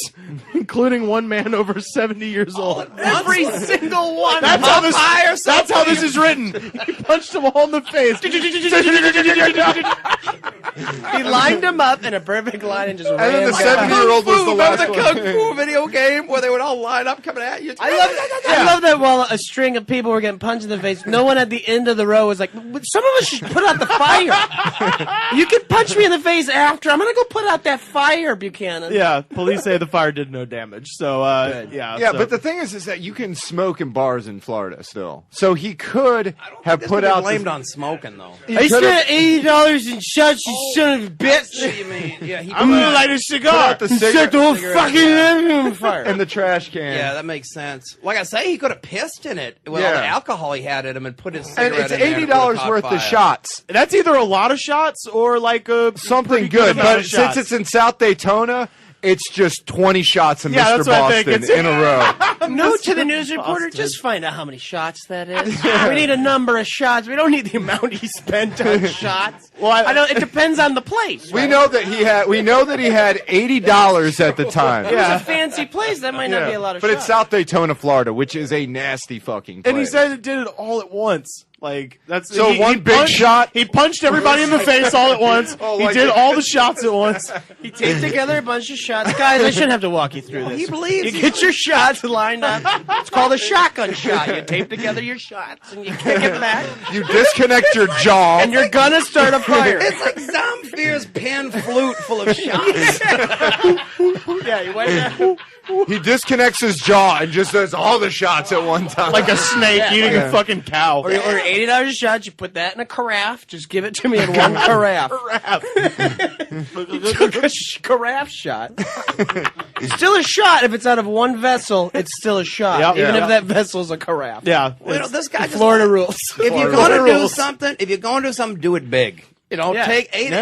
including one man over 70 years old. Every single one. That's how this is written. He punched them all in the face. He lined them up in a perfect line and just And then ran the down. 70-year-old was the Remember last the one. Kung Fu video game where they would all line up coming at you? I love that while a string of people were getting punched in the face, no one at the end of the row was like, some of us should put out the fire. You can punch me in the face after. I'm going to go put out that fire, Buchanan. Yeah, police say the fire did no damage. So, Yeah, so- but the thing is that you can smoke in bars in Florida still. So he could have This put could be out blamed the, on smoking though. he I could have spent $80 in shots, you son of a bitch. What do you mean? Yeah, he I'm gonna light a put cigar. out the Set cigarette the whole cigarette fucking living on fire. in the trash can. Yeah, that makes sense. Like I say, he could have pissed in it with all Yeah. the alcohol he had in him and put his And cigarette it's in there and it $80 would've caught worth fire. of shots. That's either a lot of shots or like a Something pretty good, amount but of shots. since it's in South Daytona, it's just 20 shots of Yeah, Mr. that's what I think. Boston It's- in a row. Note to the news reporter: just find out how many shots that is. We need a number of shots. We don't need the amount he spent on shots. Well, I don't. It depends on the place. We right? know that he had. We know that he had $80 at the time. It was a fancy place. That might not be a lot of but shots. it's South Daytona, Florida, which is a nasty fucking place. And he said it did it all at once. Like that's So one big shot? He punched everybody in the face all at once. Oh, he like did it. all the shots at once. He taped together a bunch of shots. Guys, I shouldn't have to walk you through this. He believes You get your shots lined up. It's called a shotgun shot. You tape together your shots and you kick it back. You disconnect your jaw. And you're gonna start a fire. It's like Zamfir's pan flute full of shots. Yeah, you went there. He disconnects his jaw and just does all the shots at one time. Like a snake eating a fucking cow. Or $80 a shot, you put that in a carafe. Just give it to me in one carafe. You took a carafe shot. It's still a shot if it's out of one vessel. It's still a shot, Yep. even Yeah. if that vessel's a carafe. Yeah. Well, this guy just Florida rules. If you're Florida going to do rules. something, do it big. You know, Yeah.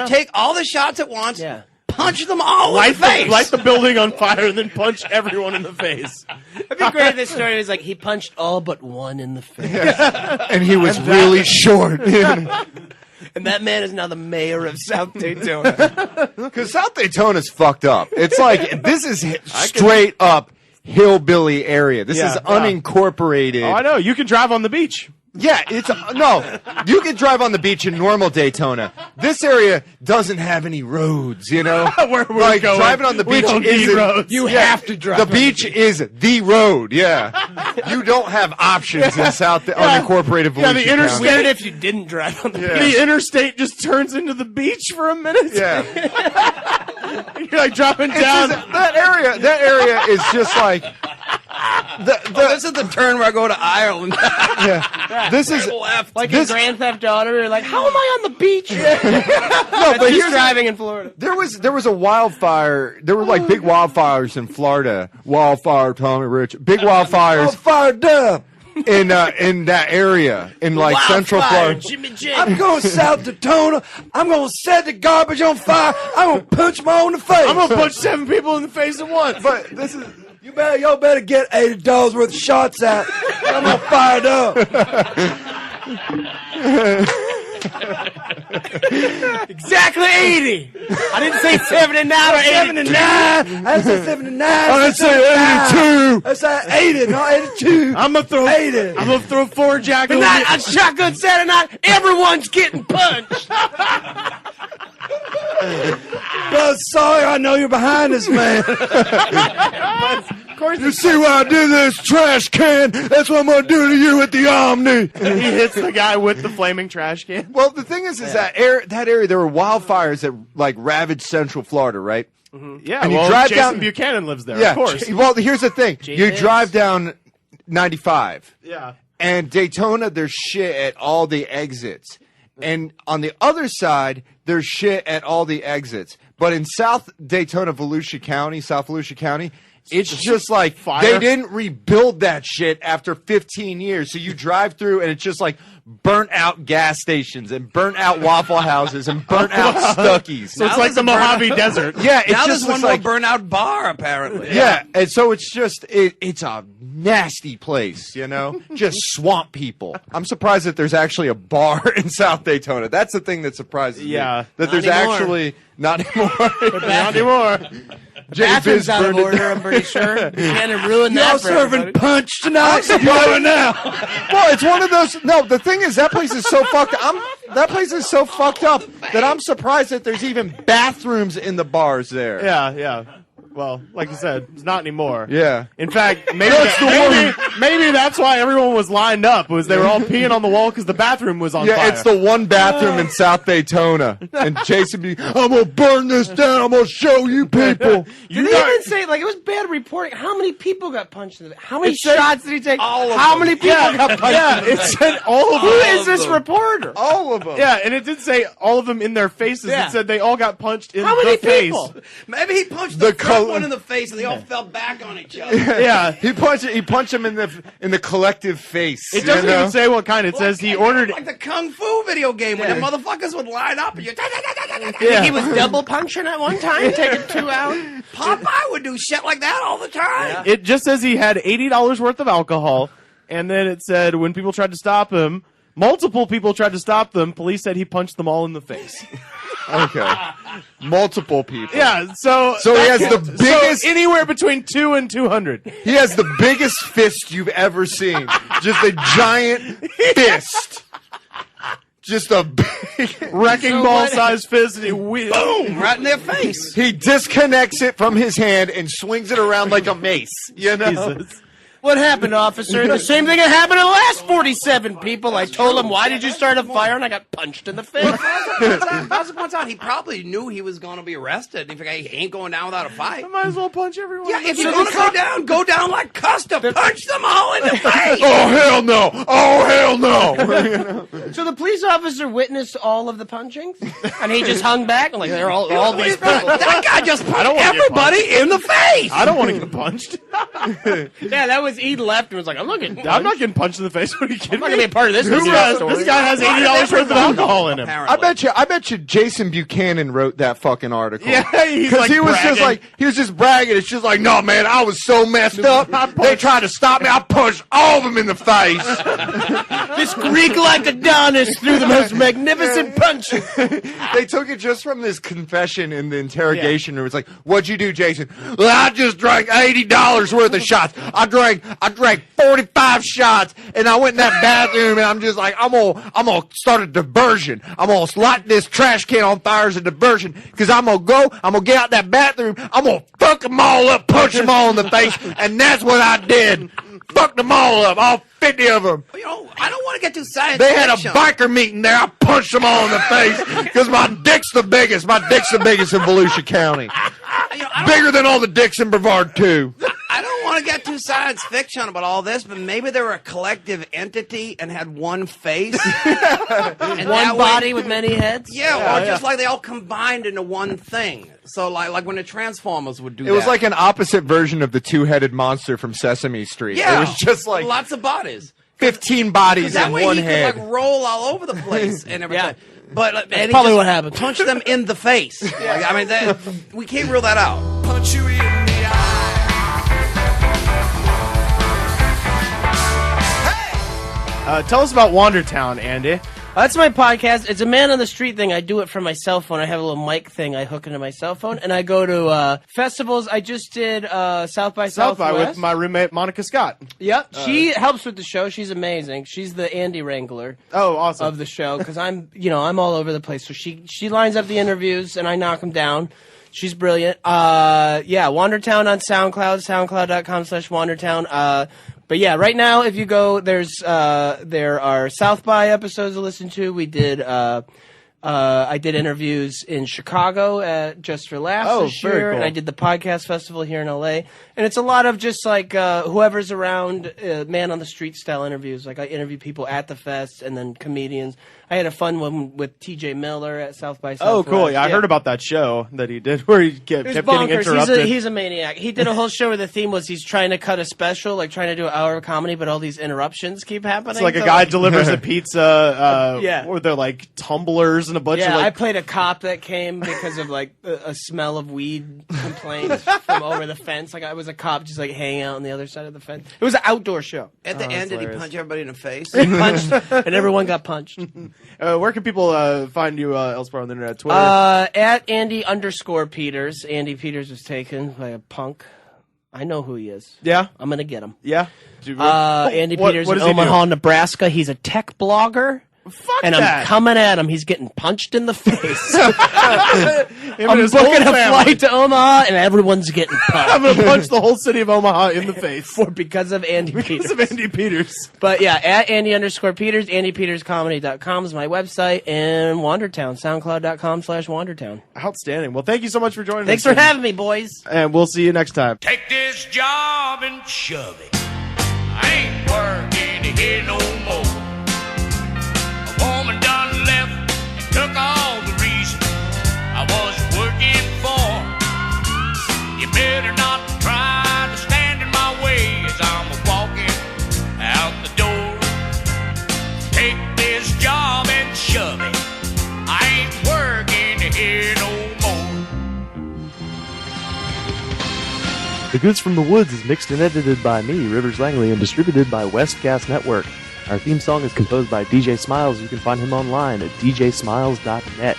take all the shots at once. Yeah. Punch them all in Light the face. light the building on fire and then punch everyone in the face. It'd be great if this story was like he punched all but one in the face. and he was really short. And that man is now the mayor of South Daytona. Because South Daytona's fucked up. It's like, this is straight up hillbilly area. This Yeah, is yeah. unincorporated. Oh, I know. You can drive on the beach. Yeah, it's no. You can drive on the beach in normal Daytona. This area doesn't have any roads, you know. Where we're like going, driving on the we beach don't need isn't. roads. You have to drive. The beach is the road. Yeah, you don't have options in South unincorporated. Yeah, the Volusia interstate- County. Weird if you didn't drive on the The interstate just turns into the beach for a minute. Yeah, You're like dropping It's down. just- that area is just like This is the turn where I go to Ireland. yeah. This is Left. Like This- in Grand Theft Auto, you're like, how am I on the beach? no, but He's here's driving in Florida. There was a wildfire. There were like big wildfires in Florida. Wildfire, Tommy Rich. Big wildfires. Fired up in that area in like Central Wildfire, Florida. Jimmy J. I'm going South Daytona. I'm going to set the garbage on fire. I'm going to punch them all in the face. I'm gonna punch 7 people in the face at once. But this is Y'all better get $80 worth of shots out. I'm going to fire it up. Exactly 80. I didn't say 79 or 79. I didn't say 79. I I'd say 82. I said 80, not 82. I'm gonna throw. 80. I'm gonna throw 4 jack. But not on Shotgun Saturday night. Everyone's getting punched. Bro, sorry, I know you're behind us, man. Of course, You see why I did this trash can? That's what I'm gonna do to you at the Omni. he hits the guy with the flaming trash can. Well, the thing is that area there were wildfires that like ravaged Central Florida, right? Yeah, And you well, drive Jason down- Buchanan lives there. Yeah. Of course. Well, here's the thing: you Hicks. drive down 95. Yeah. And Daytona, there's shit at all the exits. And on the other side, there's shit at all the exits. But in South Daytona, Volusia County, it's just like fire. they didn't rebuild that shit after 15 years. So you drive through and it's just like burnt out gas stations and burnt out Waffle Houses and burnt out Stuckies. So it's like the Mojave Desert. Yeah, it Now just there's one looks like more burnout bar, apparently. yeah, and so it's just it's a nasty place, you know, just swamp people. I'm surprised that there's actually a bar in South Daytona. That's the thing that surprises Yeah. me. That Not there's anymore. actually not anymore. Not anymore. Bathroom's out of burned it order, I'm pretty sure. You can't ruin that Y'all for serving everybody. punch tonight? Going now. Well, it's one of those. No, the thing is that place is so fucked. That place is so fucked up that I'm surprised that there's even bathrooms in the bars there. Yeah. Well, like you said, it's not anymore. Yeah. In fact, maybe that's why everyone was lined up. Was they were all peeing on the wall because the bathroom was on Yeah, fire. it's the one bathroom in South Daytona. And Jason be, I'm going to burn this down. I'm going to show you people. Did they even say, like, it was bad reporting? How many people got punched in the How many It said shots did he take? all of How them. many people got punched Yeah, in the it face? said all of Who them. is this reporter? All of them. Yeah, and it did say all of them in their faces. Yeah. It said they all got punched in How the many face. people? Maybe he punched The the front slapped one in the face, and they all fell back on each other. Yeah. He punched him in the collective face. It doesn't even say what kind. It says he ordered. Like the Kung Fu video game when the motherfuckers would line up and you. Yeah. He was double punching at one time, taking 2 out. Popeye would do shit like that all the time. It just says he had $80 worth of alcohol, and then it said when people tried to stop him, multiple people tried to stop them. Police said he punched them all in the face. Okay. Multiple people. Yeah, so he has the biggest. so anywhere between 2 and 200. He has the biggest fist you've ever seen. Just a giant fist. Just a big Wrecking ball sized fist, and he Boom! Right in their face. He disconnects it from his hand and swings it around like a mace. You know? Jesus. What happened, officer? The same thing that happened to the last 47 people. I told him, why did you start a fire? And I got punched in the face. Fauci points out he probably knew he was going to be arrested. He figured he ain't going down without a fight. I might as well punch everyone. Yeah, if you're going to go down like Custer. Punch them all in the face. Oh, hell no. Oh, hell no. So the police officer witnessed all of the punchings? And he just hung back? And like, they're all these people. That guy just punched wanna get everybody in the face. I don't want to get punched. Yeah, that was he left and was like, I'm not getting I'm not getting punched in the face. What are you kidding I'm not going to me? be a part of this. This guy has $80 worth of alcohol in him. I bet you Jason Buchanan wrote that fucking article. Yeah, he's Because like he was just bragging. It's just like, no, man, I was so messed up. They tried to stop me. I punched all of them in the face. This Greek-like Adonis threw the most magnificent punch. They took it just from this confession in the interrogation room. It's like, what'd you do, Jason? Well, I just drank $80 worth of shots. I drank 45 shots, and I went in that bathroom, and I'm just like, I'm gonna start a diversion. I'm gonna light this trash can on fire as a diversion, because I'm gonna get out that bathroom, I'm gonna fuck them all up, punch them all in the face, and that's what I did. Fucked them all up, all 50 of them. You know, I don't want to get too science They had a fiction. biker meeting there. I punched them all in the face because my dick's the biggest. My dick's the biggest in Volusia County. Bigger than all the dicks in Brevard, too. I don't want to get too science fiction about all this, but maybe they were a collective entity and had one face. And One body with many heads? Yeah, or just like they all combined into one thing. So like when the Transformers would do that. It was like an opposite version of the two-headed monster from Sesame Street. Yeah. It was just like lots of bodies. 15 bodies That in way one he head. could like roll all over the place and everything. But and he probably just what happened. Punch them in the face. Like, I mean, we can't rule that out. Punch you in the eye. Tell us about Wandertown, Andy. That's my podcast. It's a man on the street thing. I do it from my cell phone. I have a little mic thing I hook into my cell phone, and I go to festivals. I just did South by South by Southwest. with my roommate Monica Scott. Yep, she helps with the show. She's amazing. She's the Andy Wrangler Oh, awesome. of the show because I'm all over the place. So she lines up the interviews and I knock them down. She's brilliant. Wandertown on SoundCloud, soundcloud.com/Wandertown. But yeah, right now if you go, there are South by episodes to listen to. We did I did interviews in Chicago at Just for Laughs this very year, cool. and I did the podcast festival here in LA. And it's a lot of just like whoever's around, man on the street style interviews. Like I interview people at the fest and then comedians. I had a fun one with TJ Miller at South by Southwest. Oh, cool. Yeah, I heard about that show that he did where he kept It's getting bonkers. interrupted. He's a maniac. He did a whole show where the theme was he's trying to cut a special, like trying to do an hour of comedy, but all these interruptions keep happening. It's like a So, guy delivers a pizza Yeah. where they're like tumblers and a bunch Yeah, of I like... played a cop that came because of like a smell of weed complaints from over the fence. Like I was a cop just like hanging out on the other side of the fence. It was an outdoor show. At the end, did he hilarious. punch everybody in the face? He punched, and everyone got punched. where can people find you elsewhere on the internet? Twitter? At Andy_Peters. Andy Peters was taken by a punk. I know who he is. yeah? I'm gonna get him. Yeah? Andy Peters what in does he do? Omaha, Nebraska. He's a tech blogger. Fuck And that. I'm coming at him. He's getting punched in the face. Him and I'm his booking whole a family. flight to Omaha, and everyone's getting I'm punched going to punch the whole city of Omaha in the face. because of Andy Peters. Because of Andy Peters. But yeah, at Andy_Peters, AndyPetersComedy.com is my website, and Wandertown, SoundCloud.com/Wandertown. Outstanding. Well, thank you so much for joining Thanks us. for having me, boys. And we'll see you next time. Take this job and shove it. I ain't working here no more. A woman done left and took all the reason I was working for. You better Goods from the Woods is mixed and edited by me, Rivers Langley, and distributed by Westcast Network. Our theme song is composed by DJ Smiles. You can find him online at djsmiles.net.